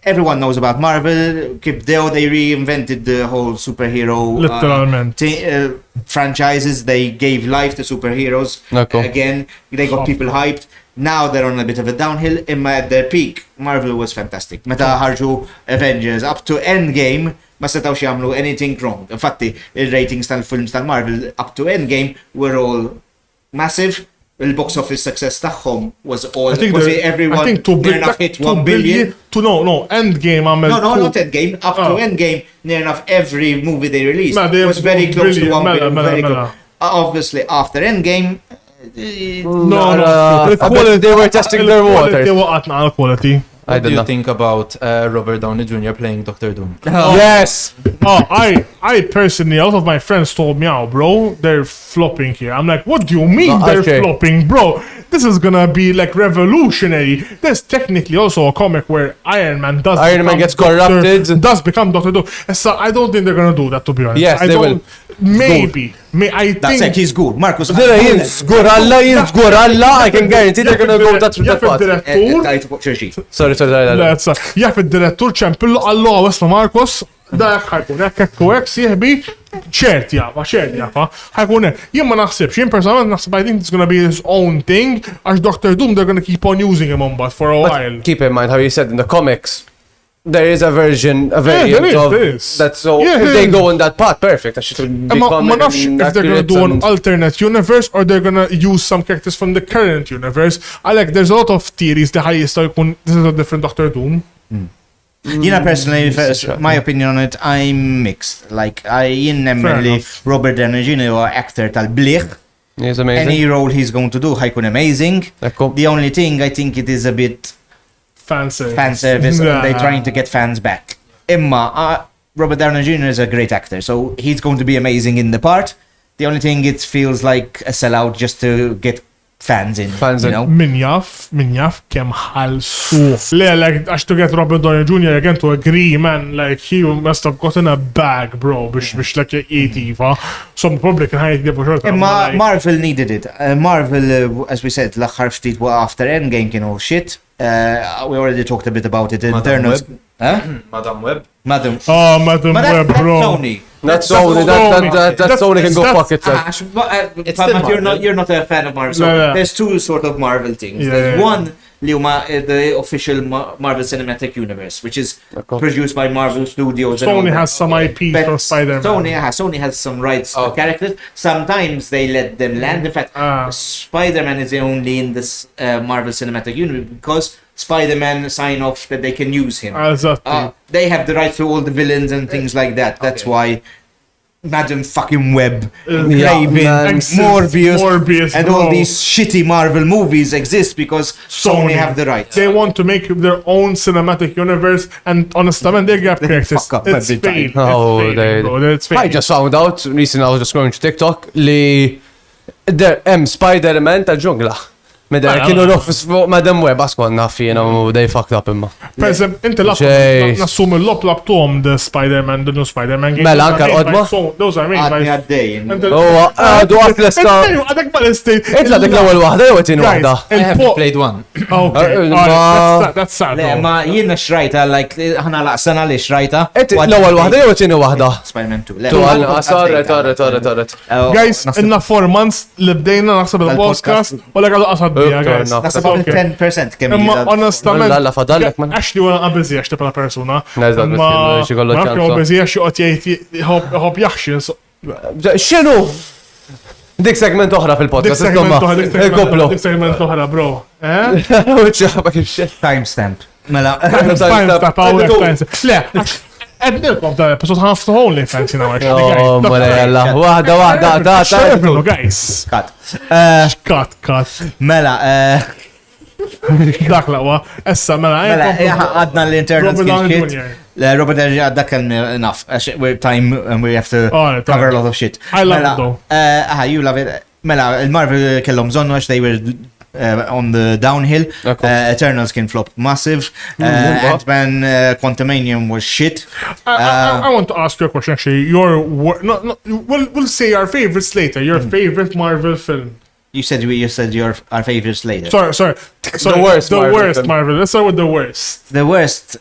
everyone knows about Marvel. They reinvented the whole superhero Literalmente. franchises. They gave life to superheroes. Again, they got people hyped. Now they're on a bit of a downhill. At their peak, Marvel was fantastic. Meta ħarġu Avengers up to Endgame, ma setawx jagħmlu anything wrong. Infatti, il-ratings tal-films tal-Marvel up to Endgame were all massive. Il-box office success tagħhom was all. I think everyone hit 1 billion. No, Endgame. No, not Endgame. Up to Endgame, near enough every movie they released was very close to 1 billion. Very close. Obviously, after Endgame. No. They were testing their waters. They were at quality. What do you think about Robert Downey Jr. playing Dr. Doom? Yes! I personally, a lot of my friends told me, bro, they're flopping here. I'm like, what do you mean they're flopping, bro? This is gonna be like revolutionary. There's technically also a comic where Iron Man gets corrupted, does become Dr. Doom. So I don't think they're gonna do that, to be honest. Yes, they will. Maybe. I That's think it, he's good. Marcus. Zguralla, I can guarantee they're gonna go that path. Sorry. Jaff id-direttur ċempillu għallu għawesma Marcos, dak ħajkun hekk u hekk sieħbi ċert jafa. Ħajkun hekk. Jien ma naħsibx, jien personalment naħseb I think it's gonna be his own thing, għax Dr. Doom they're gonna keep on using him on for a while. Keep in mind how you said in the comics, there is a variant of that, so if they go on that path, perfect. Ma nafx if they're gonna do an alternate universe or they're gonna use some characters from the current universe. There's a lot of theories that jistaw jkun this is a different Dr. Doom. Personally, my opinion on it, I'm mixed. Like, I nemmen li Robert Downey Jr. actor tal-bliħ. He's amazing. Any role he's going to do, ħajkun amazing. The only thing, I think it is a bit fan service and they're trying to get fans back. Imma, Robert Downey Jr. is a great actor, so he's going to be amazing in the part. The only thing, it feels like a sellout just to get fans in. You know? Min jaf kem ħalsu. Like, għax to get Robert Downey Jr. again to agree, man, like, he must have gotten a bag, bro, biex like jgħitiva. Some probably can ħajt għibu xorta. Marvel needed it. Marvel, as we said, l-axħar ftit after Endgame kienu shit. We already talked a bit about it in Eternals. Madam Web. Madam Web, bro. That's Sony. That Sony can go fuck itself. You're not a fan of Marvel. So there's two sort of Marvel things. There's one, the official Marvel Cinematic Universe, which is produced by Marvel Studios. Sony has some IP for Spider-Man. Sony has some rights to characters. Sometimes they let them land. In fact, Spider-Man is only in this Marvel Cinematic Universe because Spider-Man sign off that they can use him. They have the right to all the villains and things like that. That's why Madam fucking Web, Raven, Morbius, and all these shitty Marvel movies exist because Sony have the right. They want to make their own cinematic universe, and honestly, they get characters. It's fake. I just found out recently. I was just going to TikTok. Spider-Man ta' ġungla. Meda kienu l-office fuq Madam Web, askon naffina u they fucked up imma. Per eżempju, inti nassum il-lop tom the Spider-Man, the new Spider-Man game. Mela, anka l-qodma? Those are made by... Għaddejn. Għadu għatlesta. Għadek ma l-estate. Inti għadek l-ewel wahda jew għetin wahda? I haven't played one. Okay, that's sad. Le, ma jiena xrajta, like, ħana laqsana li xrajta. Inti l-ewel wahda jew għetin wahda? Spider-Man 2. Torret. Guys, inna 4 months li bdejna naħseb il-podcast u l għadu qasad bija, guys. Nasab 10% kemm Imma onestament, La fadallek man. għax li għana għabizzi għax tibla persona. Nazda, xie kollu Ma għabizzi għax juqot jgħid hop jaxxin. Xinu? Dik segment oħra fil-podcast, il-koplu. Dik segment oħra, bro. Uċċaħba kif xie. Timestamp. Mela. Le, għednilkom ta' episod ħafna OnlyFans jina għax. Oh, mole jalla. Wahda, Xerbilu, guys. Kat. Mela, Dak laqwa. Essa, mela. għadna l-internal skill kit. Robert għadda kelmi enough. We're time and we have to cover a lot of shit. I love it though. You love it. Mela, il-Marvel kellhom zonnu għax they were on the downhill. Eternals can flop massive. Ant-Man Quantumanium was shit. I want to ask you a question actually. We'll say our favorites later. Your favorite Marvel film. You said our favorites later. Sorry. The worst Marvel. Let's start with the worst. The worst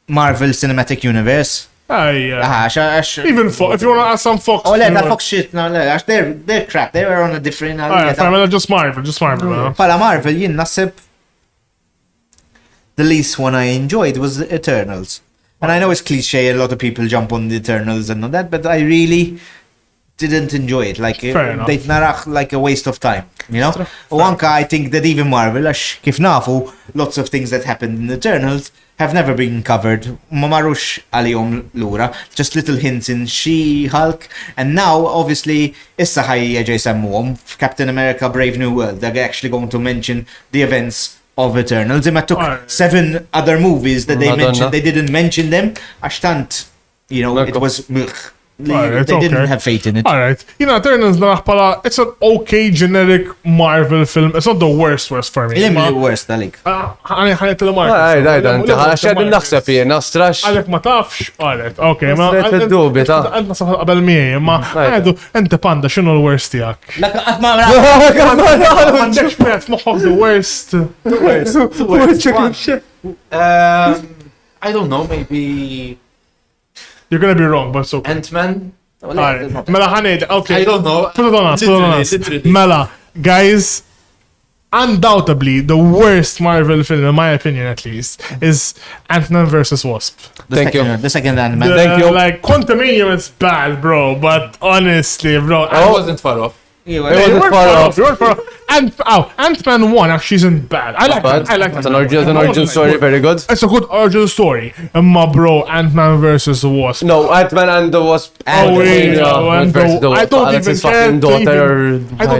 Marvel Cinematic Universe. Even Fox. If you want to add some Fox. Oh, that Fox shit. No, they're crap. They were on a different. Just Marvel. Pala Marvel, jien nasib the least one I enjoyed was the Eternals. And I know it's cliche, a lot of people jump on the Eternals and all that, but I really didn't enjoy it. Like, they narax like a waste of time, you know? Anka, I think that even Marvel, għax kif nafu, lots of things that happened in Eternals have never been covered. Ma marrux għalihom lura, just little hints in She-Hulk, and now, obviously, issa ħajja ġej semmuhom f'Captain America Brave New World. They're actually going to mention the events of Eternals. It took 7 other movies that they mentioned. They didn't mention them. Għax tant, you know, it was mugh. They didn't have faith in it. Alright. Eternals it's an okay generic Marvel film. It's not the worst for me. The worst, għalik. Ħanet il-Marvel. Għaxed naħseb jena, strax. Għalek ma tafx, għalet, ok. Dubi, ta' Għant nasab qabel miej, ma għadu, enti panda, xinu l-worst tijak? Għandek met moħħok the worst. I don't know, maybe... You're gonna be wrong, but it's okay. Ant-Man? Mela ħanejd, okay. I don't know. Put it on us. Mela, guys, undoubtedly, the worst Marvel film, in my opinion at least, is Ant-Man vs. Wasp. Thank you. The second Ant-Man. Thank you. Like, Quantumanium is bad, bro, but honestly, bro. I wasn't far off. You weren't far off. Ant-Man 1 actually isn't bad. I like it. It's an origin story, very good. It's a good origin story. Bro, Ant-Man vs. Wasp. No, Ant-Man and the Wasp. I don't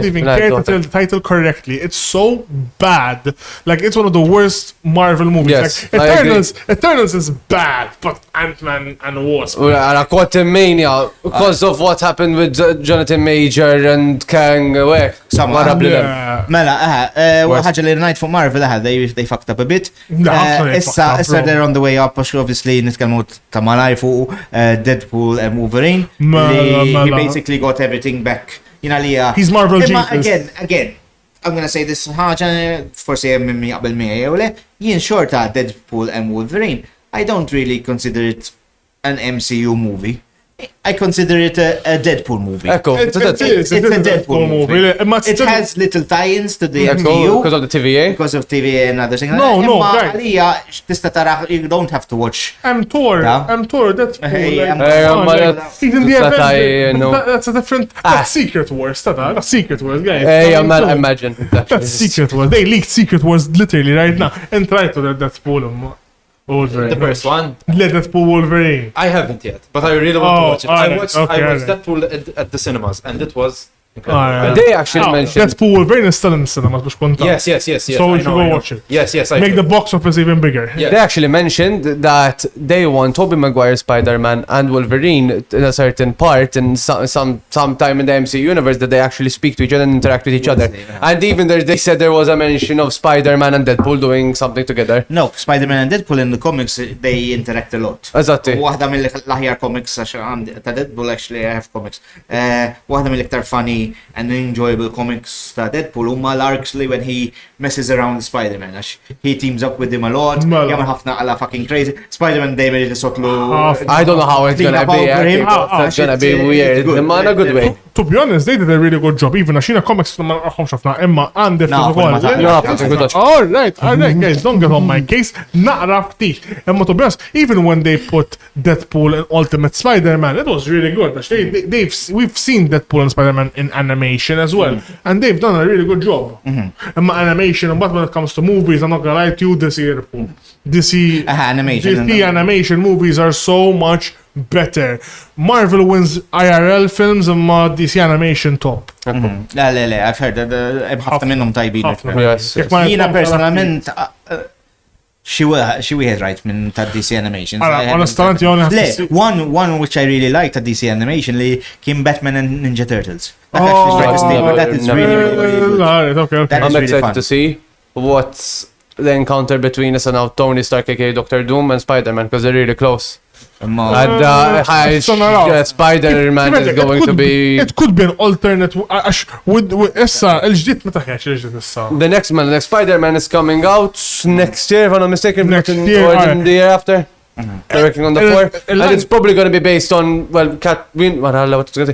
even care to tell the title correctly. It's so bad. Like, it's one of the worst Marvel movies. Yes, like, Eternals is bad, but Ant-Man and Wasp. Quantumania, because of what happened with Jonathan Major and Kang Mela, ħagġa li rnajt fuq Marvel, they fucked up a bit. Issa they're on the way up, għax obviously nitkellmu ta' malaj fuq Deadpool and Wolverine. He basically got everything back. He's Marvel genius. Again, I'm gonna say this ħagġa, forsi mimmi qabel miegħi jew le, jien xorta Deadpool and Wolverine, I don't really consider it an MCU movie. I consider it a Deadpool movie. It's a Deadpool movie. It has little tie-ins to the MCU. Because of the TVA? Because of TVA and other things. No, guys. You don't have to watch. I'm Thor, Deadpool. He's in the event. That's a different... That's Secret Wars, that's Secret Wars, guys. Imagine. That's Secret Wars. They leaked Secret Wars literally right now. And try to Deadpool. Wolverine. The first one? Deadpool Wolverine. I haven't yet, but I really want to watch it. I watched Deadpool at the cinemas, and it was They actually mentioned. Deadpool Wolverine is still in the cinema, biex konta. Yes. So you should go watch it. Yes, Make the box office even bigger. Yeah. They actually mentioned that they want Tobey Maguire Spider-Man and Wolverine in a certain part in some time in the MCU universe that they actually speak to each other and interact with each other. And even they said there was a mention of Spider-Man and Deadpool doing something together. No, Spider-Man and Deadpool in the comics, they interact a lot. Eżatti. Waħda mill-aħjar comics ta' Deadpool, actually, I have comics. Waħda mill-iktar funny and enjoyable comics ta' Deadpool huma l-arcs li when he messes around with Spider-Man. He teams up with him a lot, jagħmel ħafna għala fucking crazy. Spider-Man dejjem irid isotlu. I don't know how it's gonna be. It's gonna be weird. Imma in a good way. To be honest, they did a really good job. Even għaxina comics ma naqħom xafna, imma għandek Alright, guys, don't get on my case. Naqra ftit. Imma to be honest, even when they put Deadpool in Ultimate Spider-Man, it was really good. We've seen Deadpool and Spider-Man in animation as well, and they've done a really good job. Imma animation, but when it comes to movies, I'm not gonna lie to you, DC animation movies are so much better. Marvel wins IRL films imma DC animation top. Le, I've heard ħafna minnhom tajbin. Jiena personalment xi wieħed rajt minn ta' DC Animation. Honestament, one which I really like ta' DC Animation li kien Batman and Ninja Turtles. That is really good. I'm excited to see what's the encounter between us and now Tony Stark, aka Dr. Doom, and Spider-Man, because they're really close. Spider-Man is going to be. It could be an alternate. Issa, il-ġdid ma taħħax il-ġdid issa. The next Spider-Man is coming out next year, if I'm not mistaken. Next year, or the year after. They're working on the 4th. And it's probably going to be based on, Black Cat, we know, I was going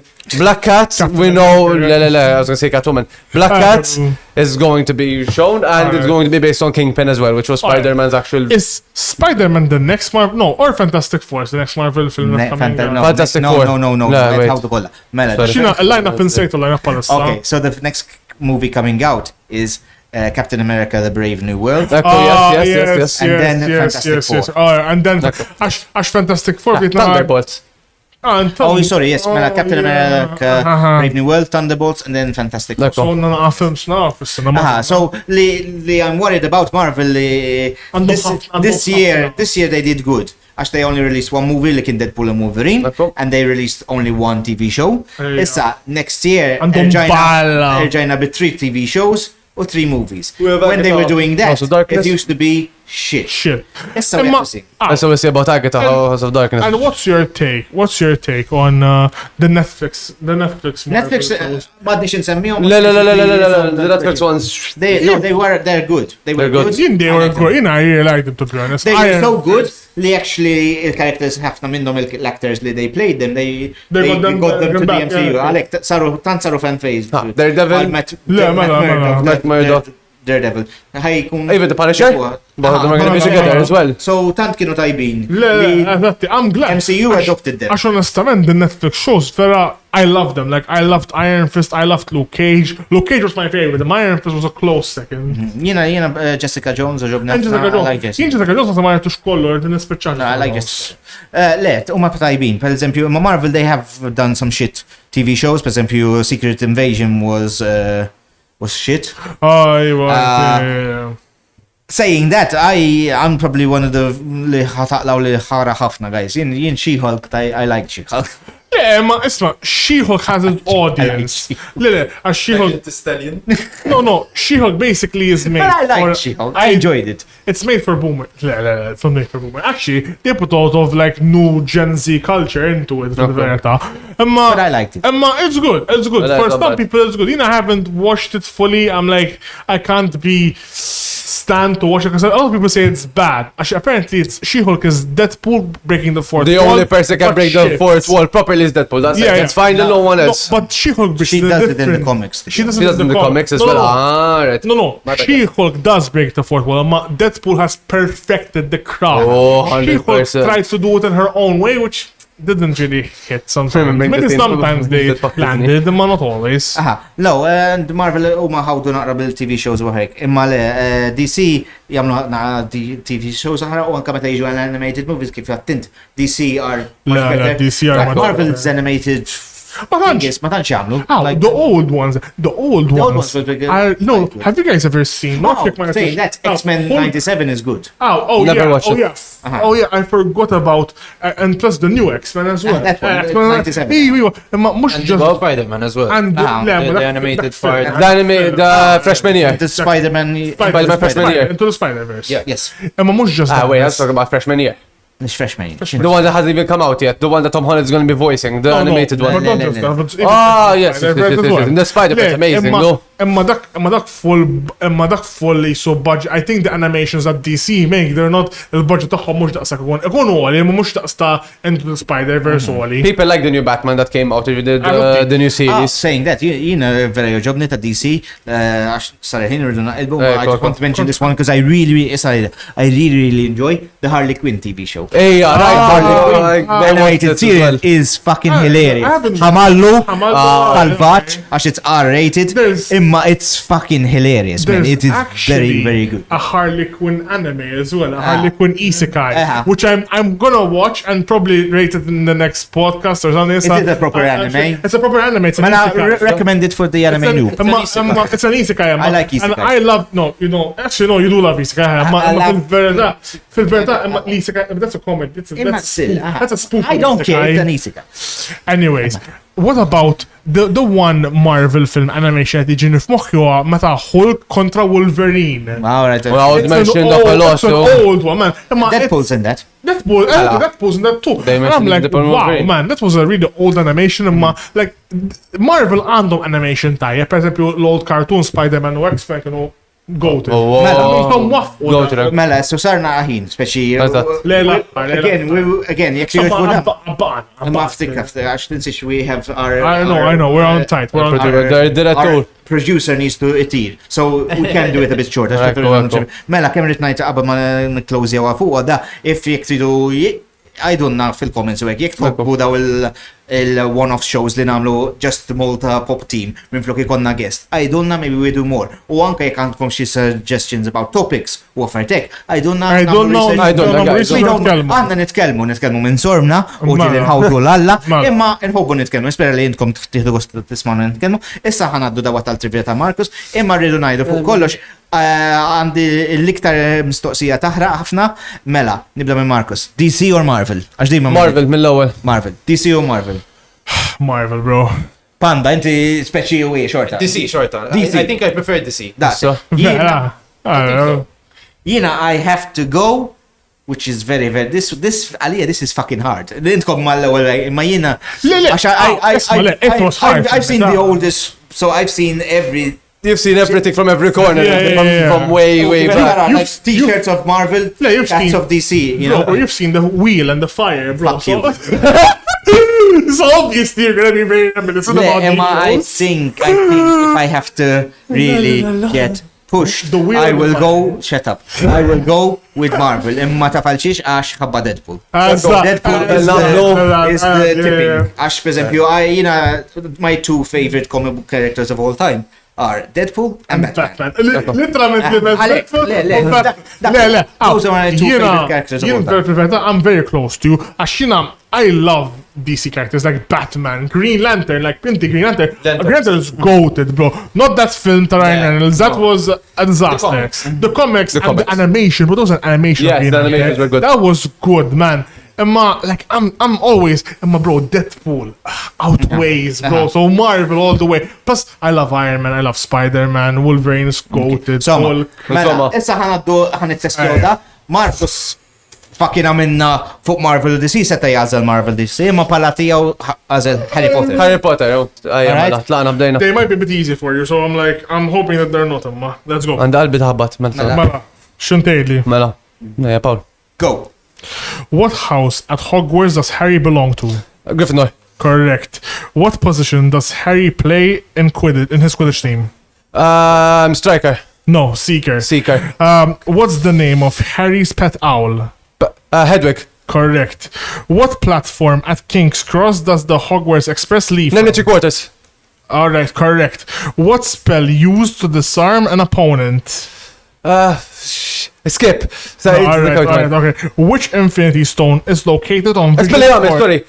to say Catwoman. Black Cat is going to be shown, and it's going to be based on Kingpin as well, which was Spider-Man's actual... Is Spider-Man the next Marvel? No, or Fantastic Four is the next Marvel film that's coming out? Fantastic Four. No. How to call it? Xina, line-up insejtu, line-up palissa. Okay, so the next movie coming out is Captain America: The Brave New World. Yes. And then Fantastic Four. And then Ash Fantastic Four. Thunderbolts. Sorry, yes. Captain America: Brave New World, Thunderbolts, and then Fantastic Four. So I'm worried about Marvel. This year they did good. Actually, they only released one movie, like in Deadpool and Wolverine, and they released only one TV show. Issa, next year, erġajna with 3 TV shows or 3 movies. When they were doing that, it used to be shit. Issa we have to see. So we see about Agatha, House of Darkness. And what's your take on the Netflix madnix nsemmihom. The Netflix ones. They're good. They were good. They were good. I really liked them, to be honest. They were so good li actually il-characters ħafna minnhom l-actors li they played them, they got them to the MCU. Għalek saru fan phase. Daredevil. Even the Punisher? But they're going to be together as well. So tant kienu tajbin. I'm glad. MCU adopted them. Għax onestament, the Netflix shows, vera, I love them. Like, I loved Iron Fist, I loved Luke Cage. Luke Cage was my favorite. Iron Fist was a close second. Jena Jessica Jones ġobna. Jessica Jones ma jartux kollu, din ispeċċali. I like Jessica. Let, huma tajbin. Per eżempju, ma Marvel, they have done some shit TV shows. Per eżempju, Secret Invasion was shit. Saying that, I'm probably one of the li ħataqlaw li ħara ħafna guys. Jien She-Hulk, I like She-Hulk. Yeah, ma isma, She-Hulk has an audience. She-Hulk... No, She-Hulk basically is made for... But I like She-Hulk. I enjoyed it. It's made for boomers. It's not made for boomers. Actually, they put a lot of like new Gen Z culture into it. But I liked it. It's good. For some people, it's good. I haven't watched it fully. I'm like, I can't be stand to watch it because a lot of people say it's bad. Actually, apparently, it's She-Hulk is Deadpool breaking the fourth wall. The only person can break the fourth wall properly is Deadpool. That's it. It's fine. No one else. But She-Hulk, she does it in the comics. She does it in the comics as well. Right. No. She-Hulk does break the fourth wall. Deadpool has perfected the craft. 100%. She-Hulk tries to do it in her own way, which didn't really hit sometimes. Maybe sometimes they landed, but not always. No, and Marvel huma ħawdu naqra bil-TV shows u hekk. Imma le DC jagħmlu TV shows aħra u anke meta jiġu animated movies kif attint DC are much better. DC are Marvel's animated Ma tantx jagħmlu. the old ones. old ones were bigger. No, have you guys ever seen? Saying that X-Men 97 is good. Never watched it. Oh yeah, I forgot about and plus the new X-Men as well. That one, X-Men 97. Ma mhux And just Spider-Man as well. and The animated part. The freshman year. The Spider-Man Spider-Man freshman year. Into the Spider-Verse. Yeah. Yes. Ma mhux just Wait, let's talk about freshman year. Mhux freshman. The one that hasn't even come out yet. The one that Tom Holland's going to be voicing. The animated one. Yes. The Spider-Verse, amazing, no? Imma dak full li so budget. I think the animations that DC make, they're not il-budget tagħhom mhux daqsak ikun għoli, imma mhux daqsta Into the Spider-Verse għoli. People like the new Batman that came out, the new series. Saying that, jina very joġobni ta' DC, għax sarħin rridu naqilbu, I just want to mention this one because I really enjoy the Harley Quinn TV show. Right, Animated serial is fucking hilarious. Hamallu, tal-vaċ, għax it's R-rated, imma it's fucking hilarious, man. It is very, very good. A Harley Quinn anime as well, a Harley Quinn isekai, which I'm gonna watch and probably rate it in the next podcast or something. Is it a proper anime? It's a proper anime. It's an Man, I isekai. recommend it for the anime noob. It's an isekai. I like isekai. And I love, actually no, you do love isekai. Fil-verità, isekai, that's a comment. That's a spoof. I don't care, it's an isekai. Anyways, what about the one Marvel film animation that jiġi f'moħħi huwa meta Hulk kontra Wolverine. Alright. Well, I would mention the It's an old one, man. Deadpool's in that. Deadpool's in that too. And I'm like, wow, man, that was a really old animation. Like, Marvel għandhom animation tajjeb, per esempio l-old cartoon Spider-Man u X-Men kienu go-to. Mela, so sarna aħin, speċi. Again, jek si Ma għax tinsix we have our... I know, we're on tight. Our producer needs to itir, so we can do it a bit shorter. Mela, kemm rrit ngħid qabel ma n-close jew fuq da, if jek tridu għajdunna fil-comments u jek tħobbu daw il-one-off shows li namlu just Malta Pop team minn flok ikonna guest. Għajdunna maybe we do more. U anka jek għandkom xi suggestions about topics u offertek. Għajdunna għandna nitkellmu minn sormna u ġili nħawdu l-alla. Imma nħobbu nitkellmu. Nispera li jintkom tiħdu gost tismanu nitkellmu. Issa ħanaddu dawa tal-trivia ta' Marcus. Imma rridu ngħidu fuq kollox għandi l-iktar mistoqsija taħraq ħafna. Mela, nibda minn Marcus. DC or Marvel? Marvel mill-ewwel. Marvel. DC or Marvel? Marvel, bro. Panda, inti speċi u xorta. DC, shorta. DC. I think I prefer DC. Jina, I have to go, which is very, very, this is fucking hard. Intkom mal-ewel, ma jina. It was hard. I've seen the oldest, so I've seen every... You've seen everything from every corner, from way back. Like t-shirts of Marvel, cats of DC, you know. Bro, you've seen the wheel and the fire, bro. Fuck you. So obviously you're gonna be very reminiscent about I think if I have to really get pushed, I will go, shut up, I will go with Marvel. Imma tafalxiex għax ħabba Deadpool. Deadpool is the tipping. Għax, per esempio, my two favorite comic book characters of all time are Deadpool and Batman. Literally, Those are my two favorite characters of all time. I'm very close to you. Ashina, I love DC characters like Batman, Green Lantern, like Pinty Green Lantern. Green Lantern is goated, bro. Not that film to Ryan Reynolds. That was a disaster. The comics and the animation, but those are animation. Yes, the animations were good. That was good, man. Emma, like I'm always, bro, Deadpool outweighs, bro. So Marvel all the way. Plus, I love Iron Man, I love Spider-Man, Wolverine is goated. Mela, issa ħanittestjaw da. Marcus fucking għamilna fuq Marvel DC, seta jgħazel Marvel DC, imma pala tijaw għazel Harry Potter. Harry Potter, tlaqna bdejna. They might be a bit easy for you, so I'm hoping that they're not, Emma. Let's go. Għanda qalbi taħbat, Mela, xintejli. Mela, Paul. Go. What house at Hogwarts does Harry belong to? Gryffindor. Correct. What position does Harry play in his Quidditch team? Striker. No, Seeker. What's the name of Harry's pet owl? Hedwig. Correct. What platform at King's Cross does the Hogwarts Express leave? 93/4. Alright, correct. What spell used to disarm an opponent? Skip. Alright, okay. Which infinity stone is located on Vision's Espelliarmus, forehead? sorry.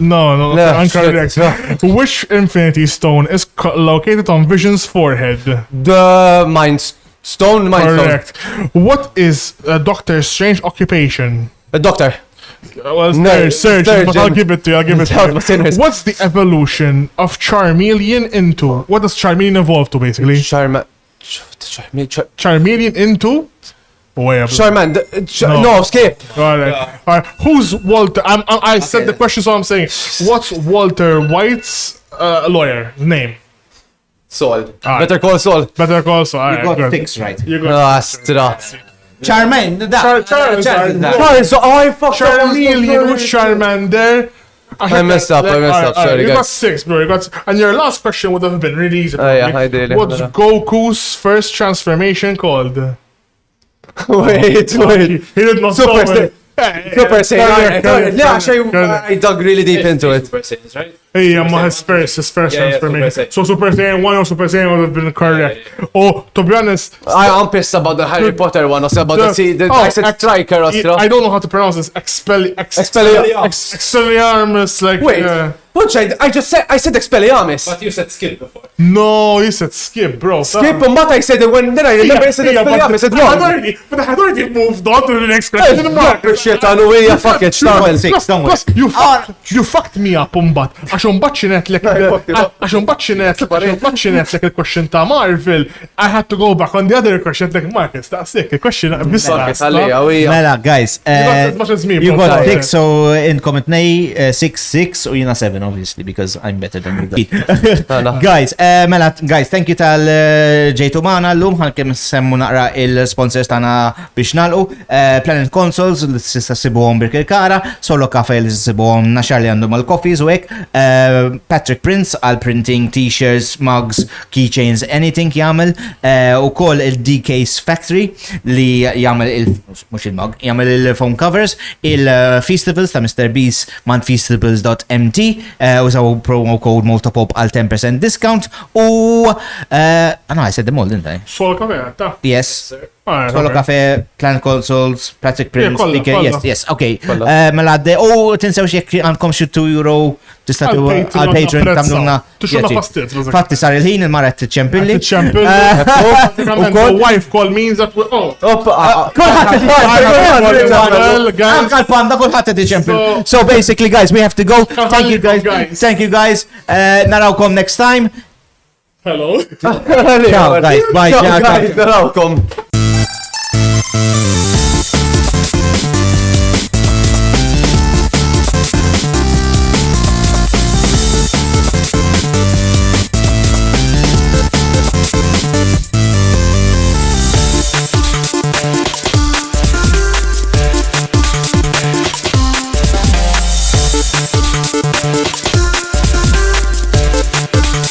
No, No, incorrect. Which infinity stone is located on Vision's forehead? The Mind Stone. Correct. What is Doctor Strange occupation? A doctor. Well, No, surgeon, but I'll give it to you. What's the evolution of Charmeleon into? What does Charmeleon evolve to, basically? Charmeleon into? No, skip. Alright. Who's Walter? I said the question, so I'm saying, what's Walter White's lawyer name? Sol. Better Call Saul. Better Call Saul. You Alright, got good. 6 right. You got Charmaine, Charmeleon with Charmander. I messed up, sorry, You got guys. 6, bro. And your last question would have been really easy. Yeah, I did. What's Goku's first transformation called? Wait. He did not Super know it. Super Saiyan. Yeah, I dug really deep into it. Super Saiyans, right? Hey, his first transformation. Super Saiyan. So Super Saiyan 1 or Super Saiyan would have been correct. Oh, to be honest, I'm pissed about the Harry Potter one. Also about I said striker. I don't know how to pronounce this. Expelliarmus, like. Wait. What? I said Expelliarmus. But you said skip before. No, you said skip, bro. Skip, but I said it when then I remember I said Expelliarmus. It's wrong. But I had already moved on to the next question. Shit, I know where you fuck it. Starman. 6, don't worry. Plus, you fucked me up, umbat. Għaxum baċċinet lek il-question ta' Marvel, I had to go back on the other question like Marcus, ta' sick, il-question Mela, guys, as much as me, you bro. got 6, so in comment nej 6 u jina 7, obviously, because I'm better than you guys. Guys, thank you tal-ġejtu maħna l-lum, ħan kem semmu naqra il-sponsors tana biex nalqu, Planet Consoles, l-sista sibuħom birk il-kara, Solo Caffe l-sibuħom naxar li għandhom għal-coffees u ek, Patrick Prince għal printing t-shirts, mugs, keychains, anything jagħmel, Ukoll il-dKaseFactory li jagħmel mhux il-mug, jagħmel il-phone covers, il-Feastables ta' Mr. Beast man feastables.mt, użaw promo code Malta Pop għal 10% discount u I said them all, didn't I? Solo Caffe, ta' Yes. Solo Caffe, Planet Consoles, Patrick Prince, yes, okay. Mela għadde, tinsewx jekk għandkom xi €2 tistatu għal-Patreon tamluna. Fatti sar il-ħin il-maret t-ċempilli. Wife call means that we Għal-panda kullħat t-ċempilli. So basically, guys, we have to go. Thank you, guys. Narawkom next time. Hello. Ciao, guys. Bye. Narawkom.